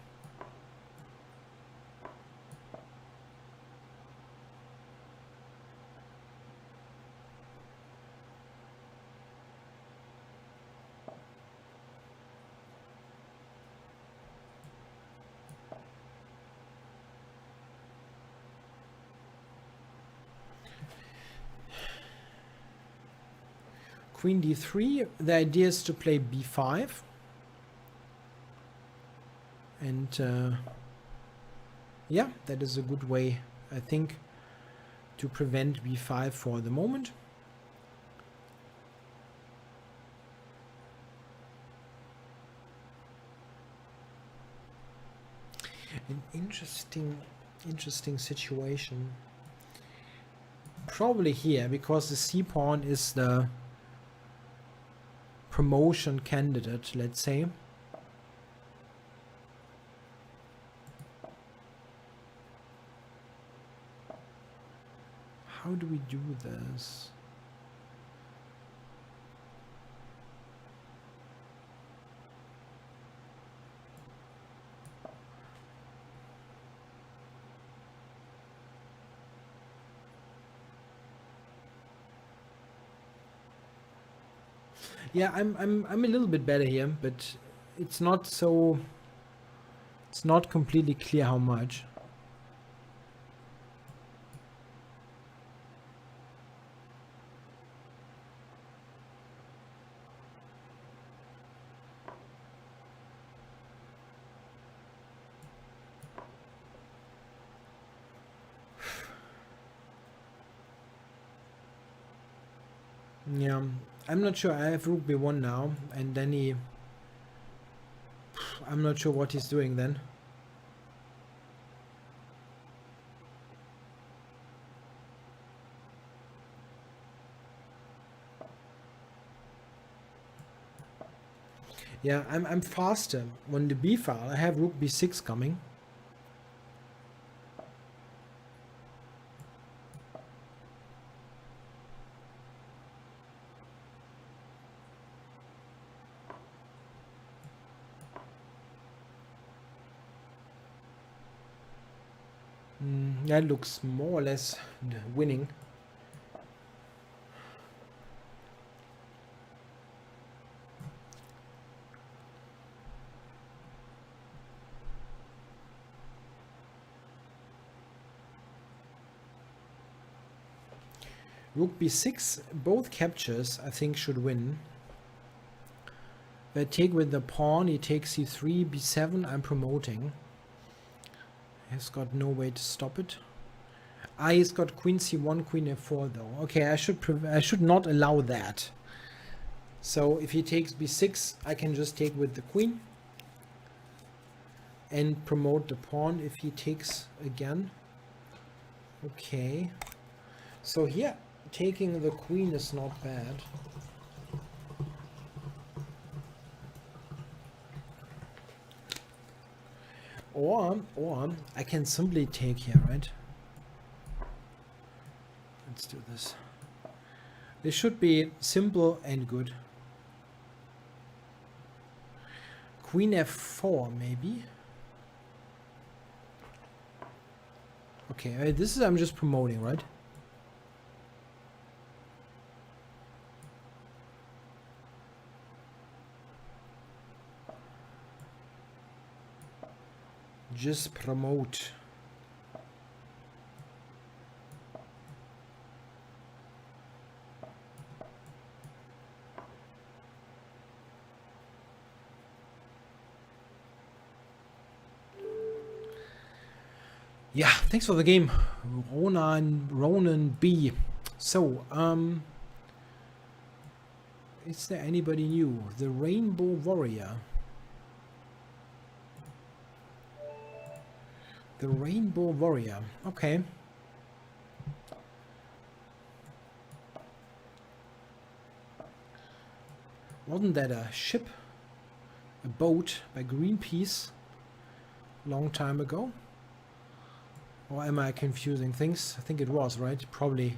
Queen d3, the idea is to play b5. And yeah, that is a good way, I think, to prevent b5 for the moment. An interesting situation. Probably here, because the c pawn is the promotion candidate, let's say. How do we do this? Yeah, I'm a little bit better here, but it's not completely clear how much. Yeah, I'm not sure. I have rook b1 now, and then I'm not sure what he's doing then. Yeah, I'm faster. On the b file, I have rook b6 coming. That looks more or less winning. Rook b6, both captures I think should win. If I take with the pawn, he takes c3, b7, I'm promoting. He's got no way to stop it. Ah, he's got queen c1, queen f4 though. Okay, I should not allow that. So if he takes b6, I can just take with the queen and promote the pawn if he takes again. Okay. So here, taking the queen is not bad. Or I can simply take here, right? Let's do this. This should be simple and good. Queen f4 maybe. Okay, this is, I'm just promoting, right? Just promote. Yeah, thanks for the game, Ronan B. So, is there anybody new? The Rainbow Warrior. The Rainbow Warrior. Okay. Wasn't that a ship? A boat by Greenpeace a long time ago? Or am I confusing things? I think it was, right? Probably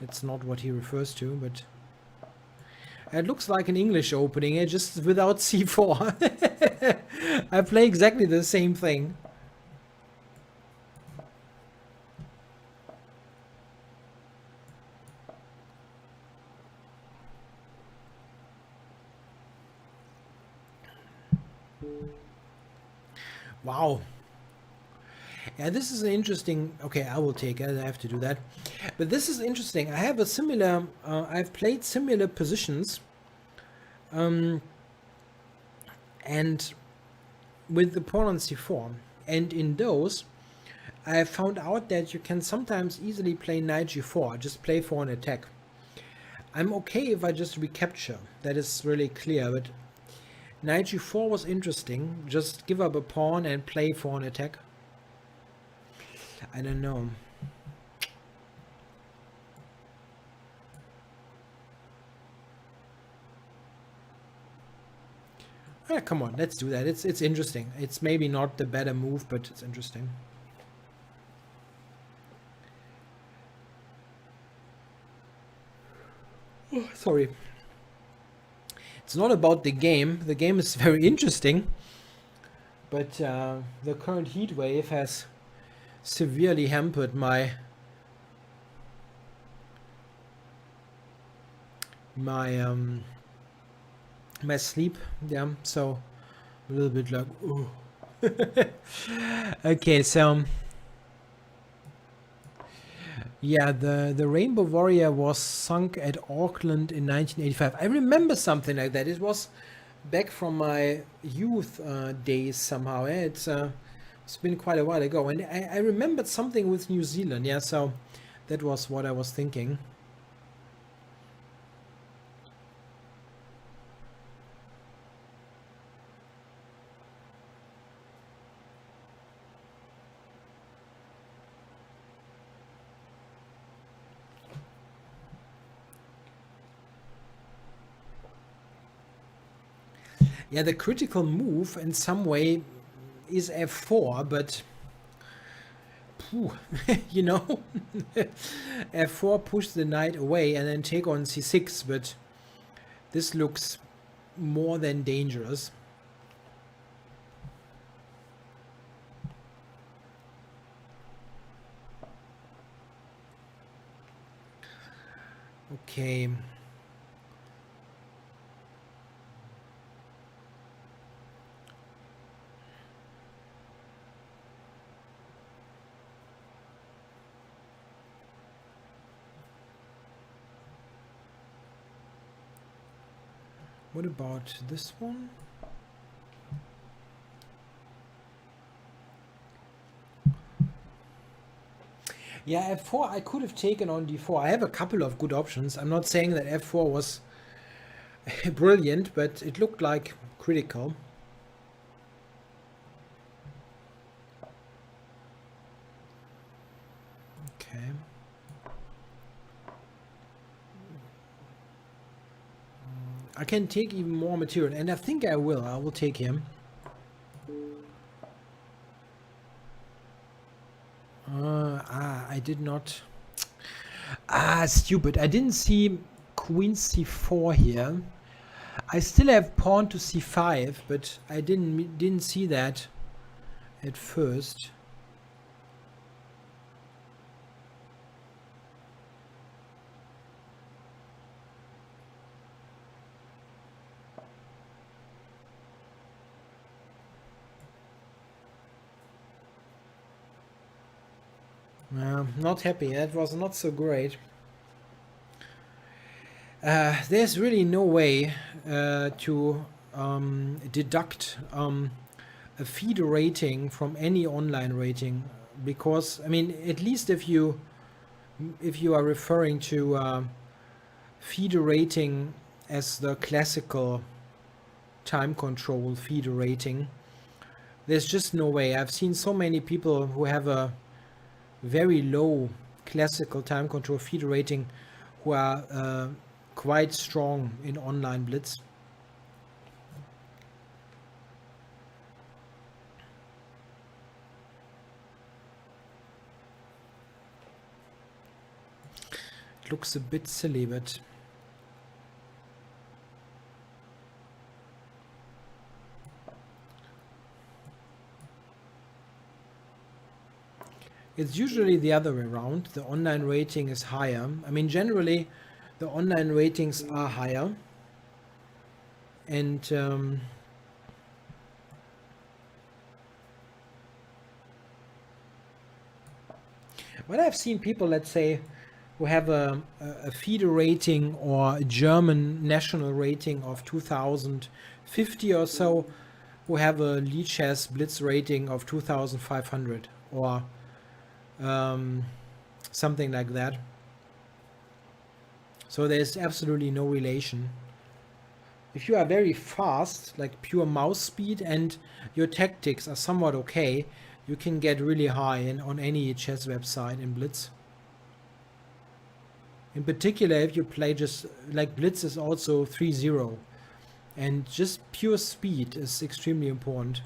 it's not what he refers to, but it looks like an English opening, just without c4. I play exactly the same thing. Wow. Yeah, this is an interesting... Okay, I will take it. I have to do that. But this is interesting. I have a similar... I've played similar positions. And with the pawn on c4. And in those, I found out that you can sometimes easily play knight g4. Just play for an attack. I'm okay if I just recapture. That is really clear. But knight g4 was interesting. Just give up a pawn and play for an attack. I don't know. Ah, come on, let's do that. It's interesting. It's maybe not the better move, but it's interesting. Oh, sorry. It's not about the game. The game is very interesting, but the current heat wave has severely hampered my my sleep. Yeah, so a little bit like ooh. Okay, so yeah, the Rainbow Warrior was sunk at Auckland in 1985. I remember something like that. It was back from my youth days somehow. Yeah, it's been quite a while ago, and I remembered something with New Zealand. Yeah, so that was what I was thinking. Yeah, the critical move in some way is f4, but you know, f4 push the knight away and then take on c6, but this looks more than dangerous. Okay. What about this one? Yeah, f4 I could have taken on d4. I have a couple of good options. I'm not saying that f4 was brilliant, but it looked like critical. Okay. I can take even more material, and I think I will. I will take him. I did not. Stupid. I didn't see queen c4 here. I still have pawn to c5, but I didn't see that at first. Not happy. That was not so great. There's really no way to deduct a feeder rating from any online rating, because I mean, at least if you are referring to feeder rating as the classical time control feeder rating, there's just no way. I've seen so many people who have a very low classical time control feeder rating who are quite strong in online blitz. It looks a bit silly, but it's usually the other way around. The online rating is higher. I mean, generally, the online ratings are higher. And but I've seen people, let's say, who have a feeder rating or a German national rating of 2050 or so, who have a Lichess Blitz rating of 2500 or something like that. So there's absolutely no relation. If you are very fast, like pure mouse speed, and your tactics are somewhat okay, you can get really high on any chess website in Blitz. In particular, if you play just like Blitz is also 3-0, and just pure speed is extremely important.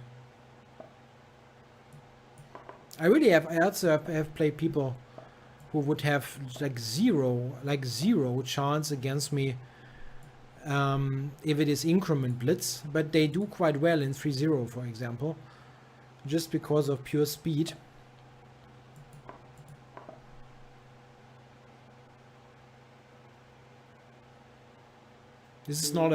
I also have played people who would have like zero chance against me if it is increment blitz, but they do quite well in 3-0, for example, just because of pure speed. This is not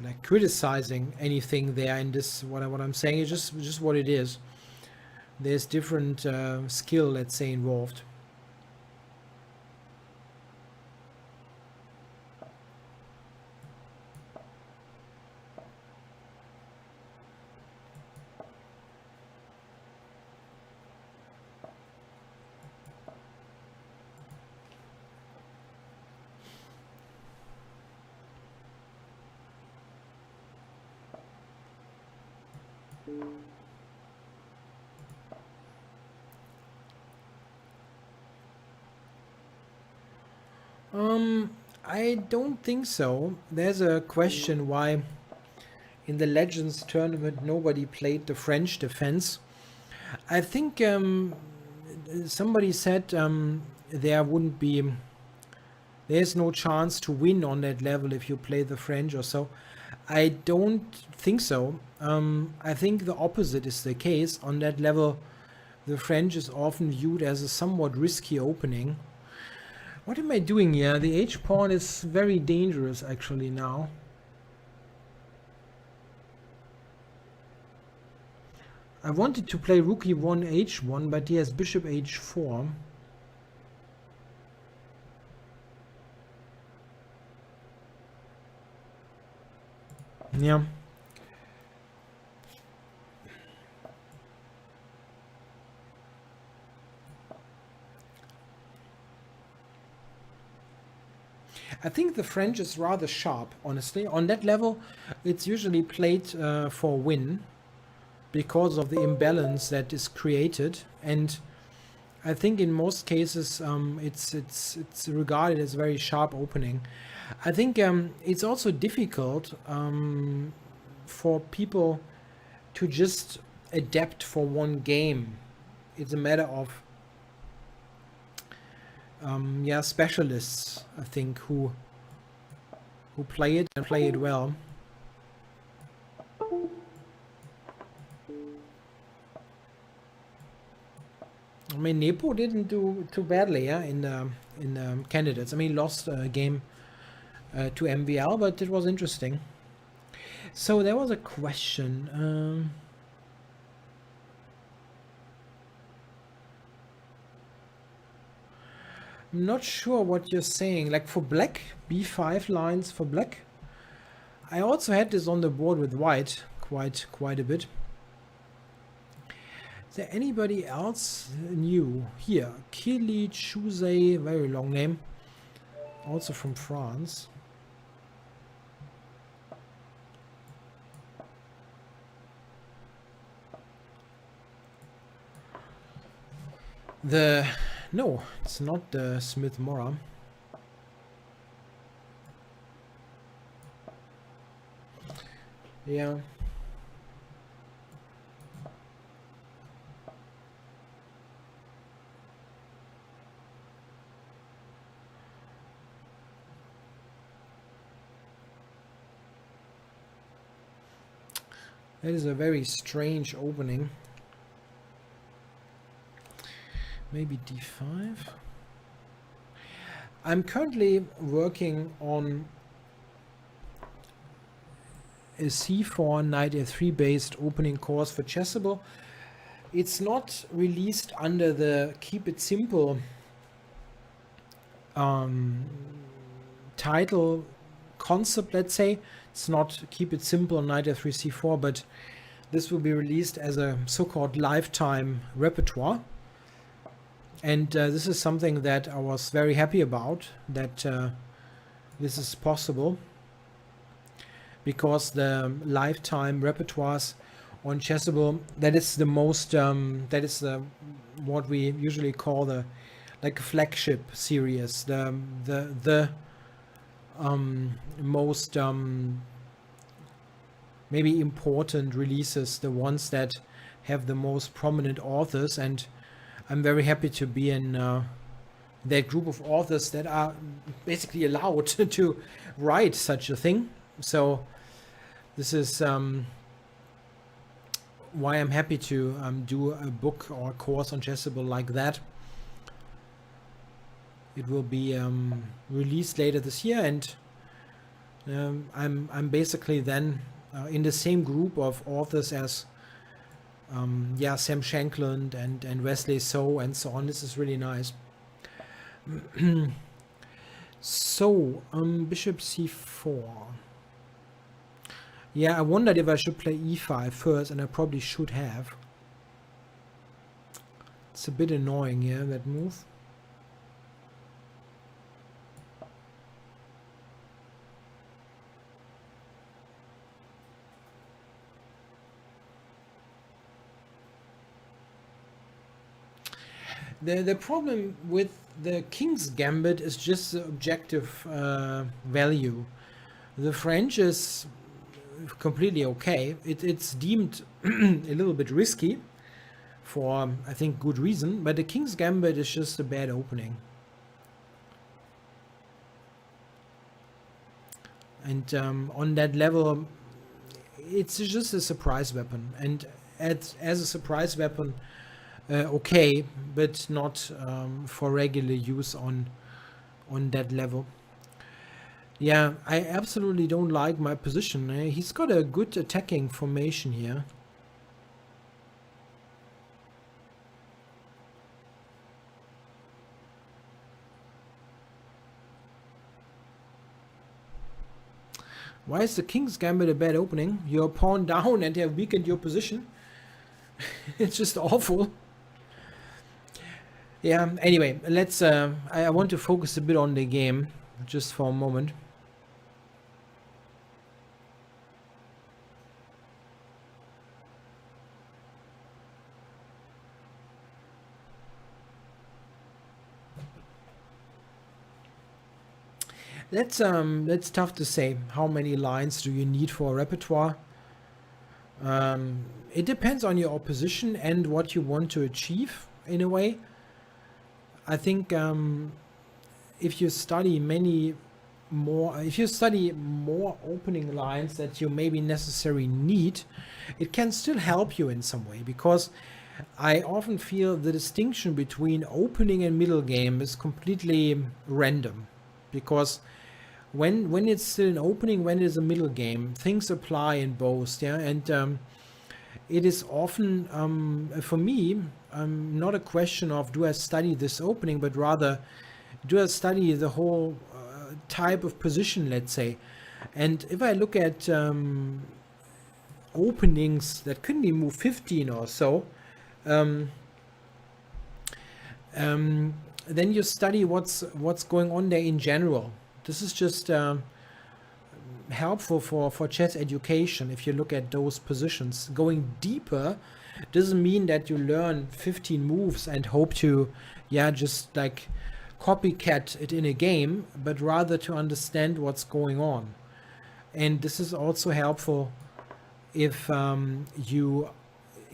like criticizing anything there in this. What I'm saying is just what it is. There's different skill, let's say, involved. I don't think so. There's a question why in the Legends tournament nobody played the French defense. I think somebody said there's no chance to win on that level if you play the French or so. I don't think so. I think the opposite is the case. On that level, the French is often viewed as a somewhat risky opening. What am I doing here? The h-pawn is very dangerous actually now. I wanted to play rook e1 h1, but he has bishop h4. Yeah. I think the French is rather sharp, honestly. On that level, it's usually played for win because of the imbalance that is created, and I think in most cases it's regarded as very sharp opening. I think it's also difficult for people to just adapt for one game. It's a matter of yeah, specialists, I think, who play it and play it well. I mean, Nepo didn't do too badly, yeah, in candidates. I mean, he lost a game to MVL, but it was interesting. So there was a question. I'm not sure what you're saying. Like for black, b5 lines for black. I also had this on the board with white quite a bit. Is there anybody else new here? Kili Chuse, very long name. Also from France. No, it's not the Smith Mora. Yeah. That is a very strange opening. Maybe d5. I'm currently working on a c4 knight a3 based opening course for Chessable. It's not released under the Keep It Simple title concept, let's say. It's not Keep It Simple knight a3 c4, but this will be released as a so-called lifetime repertoire. And this is something that I was very happy about, that this is possible, because the lifetime repertoires on Chessable, that is the most, that is what we usually call the like a flagship series, the most maybe important releases, the ones that have the most prominent authors, and I'm very happy to be in that group of authors that are basically allowed to write such a thing. So this is why I'm happy to do a book or a course on Chessable like that. It will be released later this year, and I'm basically then in the same group of authors as yeah, Sam Shankland and Wesley So and so on. This is really nice. So bishop c4. Yeah, I wondered if I should play e5 first, and I probably should have. It's a bit annoying, yeah, that move. The problem with the King's Gambit is just the objective value. The French is completely okay. It's deemed a little bit risky for, I think, good reason, but the King's Gambit is just a bad opening. And on that level, it's just a surprise weapon. And as a surprise weapon, okay, but not for regular use on that level. Yeah, I absolutely don't like my position. He's got a good attacking formation here. Why is the King's Gambit a bad opening? You're pawn down and have weakened your position. It's just awful. Yeah, anyway, let's I want to focus a bit on the game just for a moment. That's tough to say. How many lines do you need for a repertoire? It depends on your opposition and what you want to achieve in a way. I think if you study more opening lines that you maybe necessarily need, it can still help you in some way, because I often feel the distinction between opening and middle game is completely random, because when it's still an opening, when it's a middle game, things apply in both. Yeah, and it is often for me not a question of do I study this opening, but rather do I study the whole type of position, let's say. And if I look at openings that couldn't be move 15 or so, then you study what's going on there in general. This is just helpful for chess education. If you look at those positions, going deeper doesn't mean that you learn 15 moves and hope to just like copycat it in a game, but rather to understand what's going on. And this is also helpful if you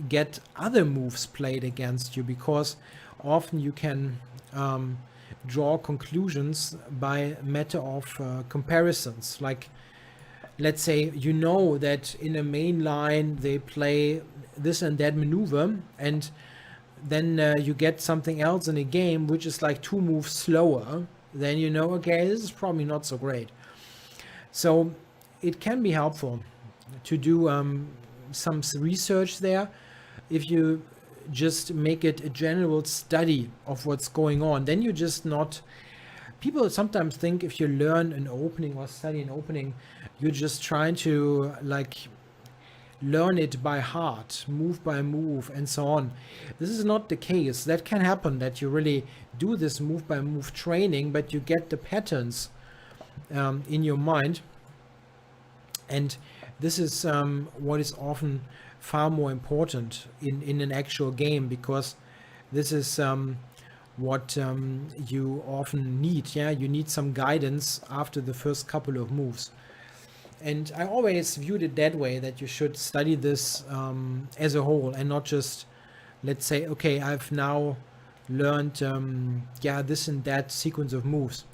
get other moves played against you, because often you can draw conclusions by matter of comparisons. Like, let's say you know that in a main line they play this and that maneuver, and then you get something else in a game which is like 2 moves slower, then you know, okay, this is probably not so great. So it can be helpful to do some research there. If you just make it a general study of what's going on, then you're just not... People sometimes think if you learn an opening or study an opening, you're just trying to like learn it by heart, move by move, and so on. This is not the case. That can happen, that you really do this move by move training, but you get the patterns in your mind. And this is what is often far more important in an actual game, because this is what you often need. Yeah, you need some guidance after the first couple of moves. And I always viewed it that way, that you should study this as a whole, and not just, let's say, okay, I've now learned this and that sequence of moves.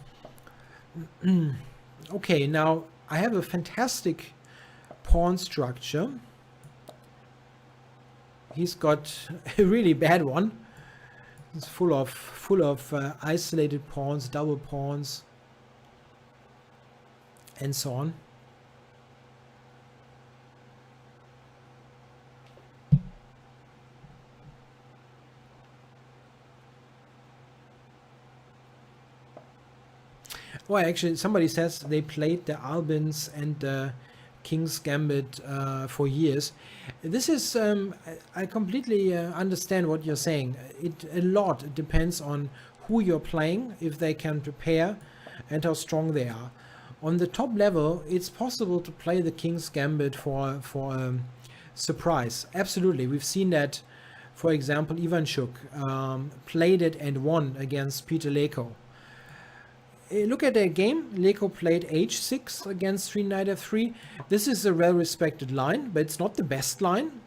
Okay, now I have a fantastic pawn structure. He's got a really bad one. It's full of isolated pawns, double pawns, and so on. Well, actually, somebody says they played the Albins and the King's Gambit for years. This is, I completely understand what you're saying. It depends on who you're playing, if they can prepare, and how strong they are. On the top level, it's possible to play the King's Gambit for surprise. Absolutely, we've seen that. For example, Ivanchuk played it and won against Peter Leko. Look at their game. Leko played h6 against 3 knight f3. This is a well-respected line, but it's not the best line.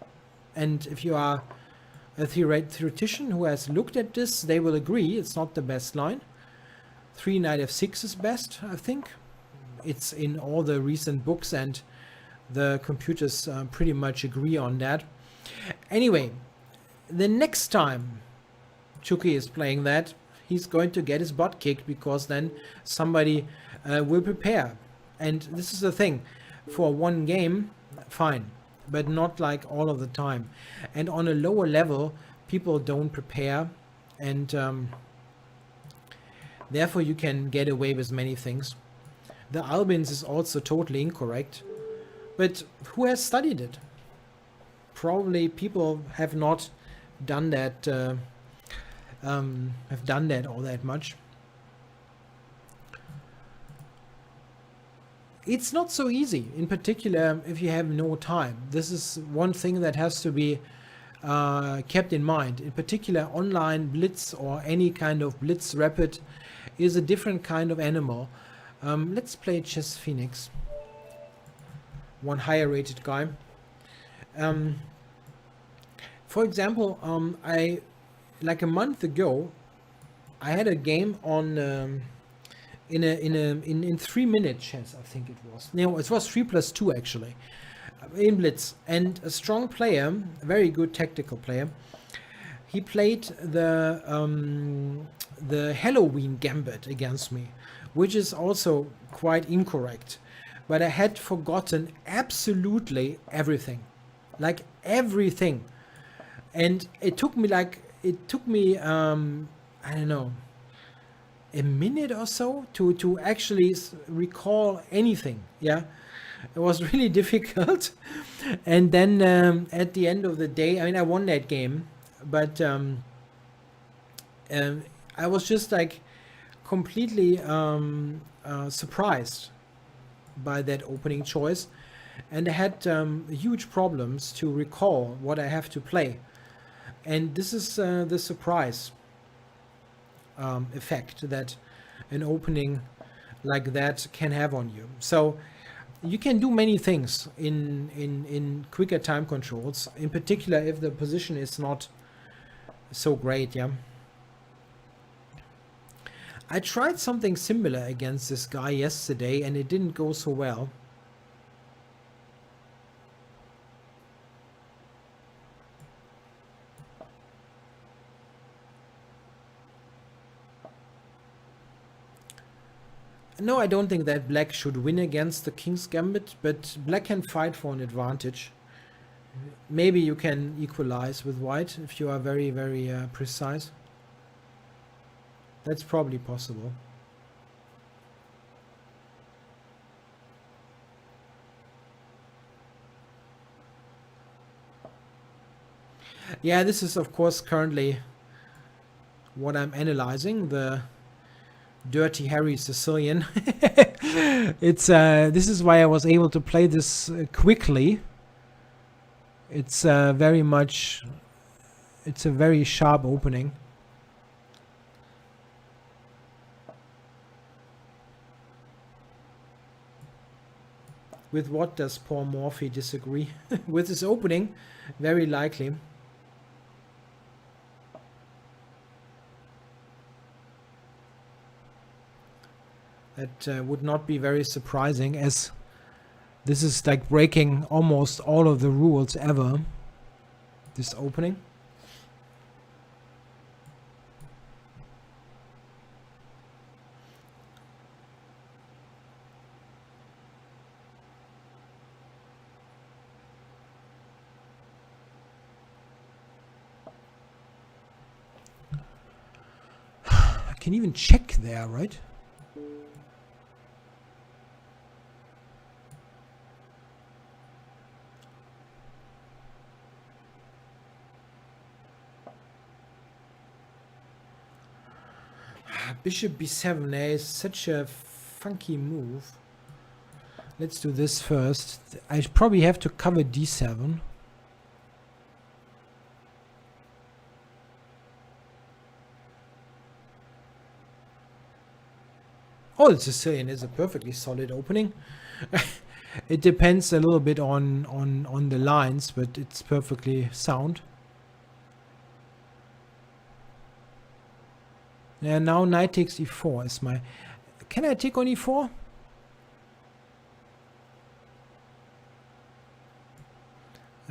And if you are a theoretician who has looked at this, they will agree it's not the best line. 3 knight f6 is best, I think. It's in all the recent books, and the computers pretty much agree on that. Anyway, the next time Chucky is playing that, he's going to get his butt kicked, because then somebody will prepare. And this is the thing. For one game, fine, but not like all of the time. And on a lower level, people don't prepare, and therefore you can get away with many things. The Albins is also totally incorrect. But who has studied it? Probably people have not done that. Have done that all that much. It's not so easy, in particular if you have no time. This is one thing that has to be kept in mind. In particular, online blitz or any kind of blitz rapid is a different kind of animal. Let's play Chess Phoenix, one higher rated guy. For example, I like a month ago, I had a game on in 3-minute chess, I think it was. No, it was 3+2 actually, in blitz, and a strong player, a very good tactical player. He played the Halloween Gambit against me, which is also quite incorrect. But I had forgotten absolutely everything, like everything, and it took me I don't know, a minute or so to actually recall anything. Yeah, it was really difficult. And then at the end of the day, I mean, I won that game, but I was just like completely surprised by that opening choice, and I had huge problems to recall what I have to play. And this is the surprise effect that an opening like that can have on you. So you can do many things in quicker time controls, in particular if the position is not so great. Yeah, I tried something similar against this guy yesterday and it didn't go so well. No, I don't think that black should win against the King's Gambit, but black can fight for an advantage. Maybe you can equalize with white if you are very, very precise. That's probably possible. Yeah, this is of course currently what I'm analyzing, the Dirty Harry Sicilian. It's this is why I was able to play this quickly. It's very much, it's a very sharp opening. With what does poor Morphy disagree? With his opening, very likely. That would not be very surprising, as this is like breaking almost all of the rules ever, this opening. I can even check there, right? Bishop b7 is such a funky move. Let's do this first. I probably have to cover d7. Oh, the Sicilian is a perfectly solid opening. It depends a little bit on the lines, but it's perfectly sound. Yeah, now knight takes e4 is my... Can I take on e4?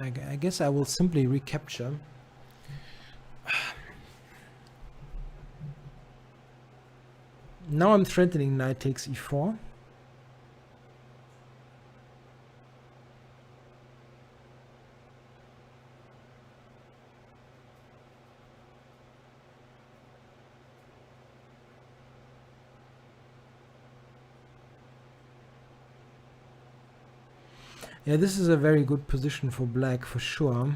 I guess I will simply recapture. Now I'm threatening knight takes e4. Yeah, this is a very good position for black for sure.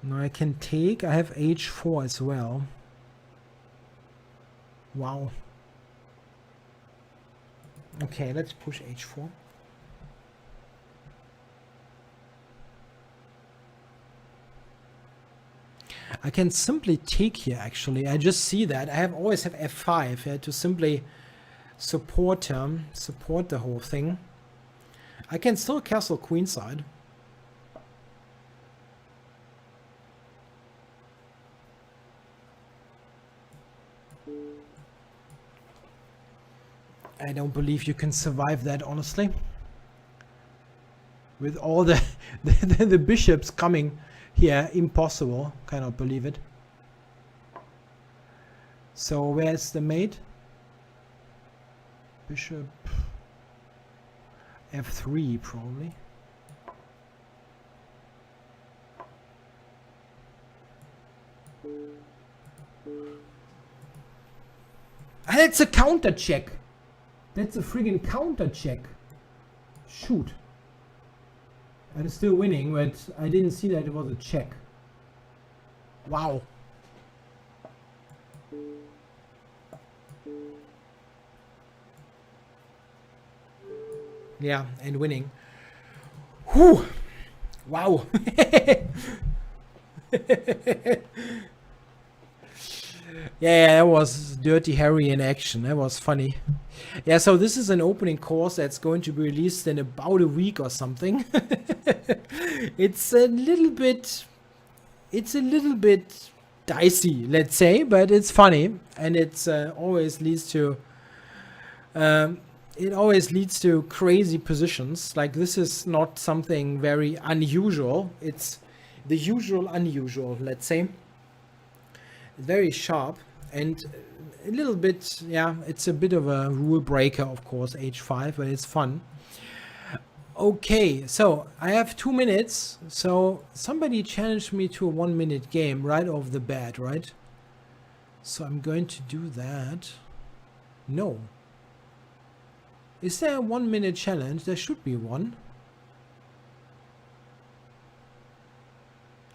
Now I can take, I have h4 as well. Wow. Okay, let's push h4. I can simply take here actually. I just see that. I always have f5 to simply support the whole thing. I can still castle queenside. I don't believe you can survive that, honestly. With all the the bishops coming here, impossible. Cannot believe it. So where's the mate? Bishop f3 probably. And it's a counter check. That's a friggin' counter check. Shoot. I'm still winning, but I didn't see that it was a check. Wow. Yeah, and winning. Whew. Wow. Yeah, that was Dirty Harry in action. That was funny. Yeah, so this is an opening course that's going to be released in about a week or something. It's a little bit dicey, let's say, but it's funny, and it's always leads to crazy positions. Like, this is not something very unusual. It's the usual unusual, let's say. Very sharp and a little bit, yeah, it's a bit of a rule breaker, of course, h5, but it's fun. Okay, so I have 2 minutes. So somebody challenged me to a 1-minute game right off the bat, right? So I'm going to do that. No. Is there a 1-minute challenge? There should be one.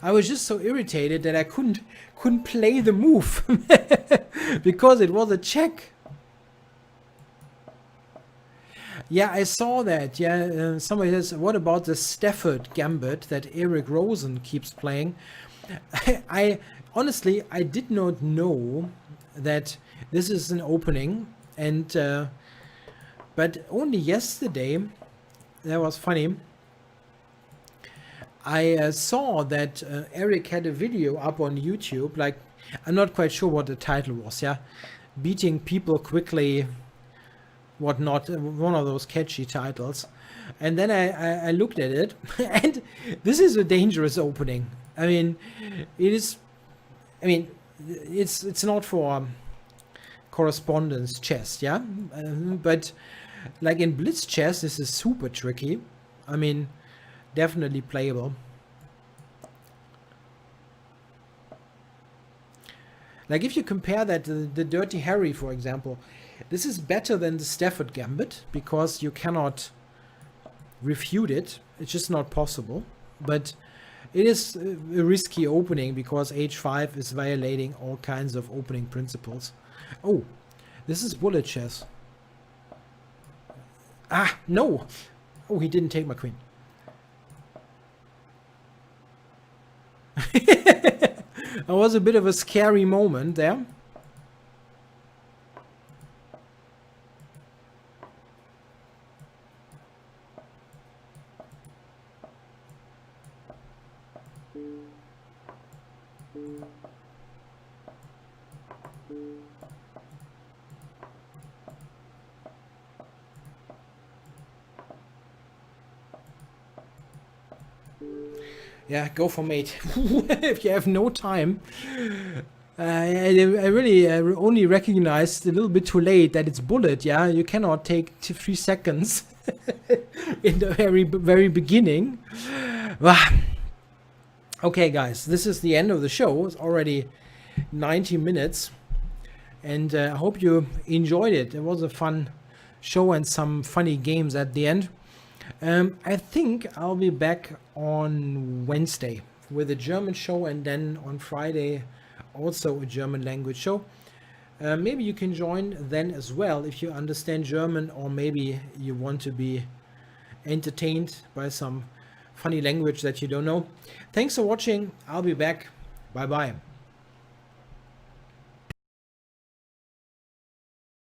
I was just so irritated that I couldn't play the move because it was a check. Yeah, I saw that. Yeah, somebody says, what about the Stafford Gambit that Eric Rosen keeps playing? I honestly, I did not know that this is an opening, and but only yesterday, that was funny. I saw that Eric had a video up on YouTube, like, I'm not quite sure what the title was, yeah? Beating people quickly, whatnot, one of those catchy titles. And then I looked at it, and this is a dangerous opening. I mean, it's not for correspondence chess, yeah? But like in Blitz chess, this is super tricky. I mean, definitely playable. Like, if you compare that to the Dirty Harry, for example, this is better than the Stafford Gambit because you cannot refute it. It's just not possible. But it is a risky opening because h5 is violating all kinds of opening principles. Oh, this is bullet chess. Ah, no. Oh, he didn't take my queen. It was a bit of a scary moment there. Yeah, go for mate. If you have no time. I really only recognized a little bit too late that it's bullet, yeah? You cannot take 3 seconds in the very beginning. Okay, guys, this is the end of the show. It's already 90 minutes. And I hope you enjoyed it. It was a fun show and some funny games at the end. I think I'll be back on Wednesday with a German show, and then on Friday also a German language show. Maybe you can join then as well if you understand German, or maybe you want to be entertained by some funny language that you don't know. Thanks for watching. I'll be back. Bye bye.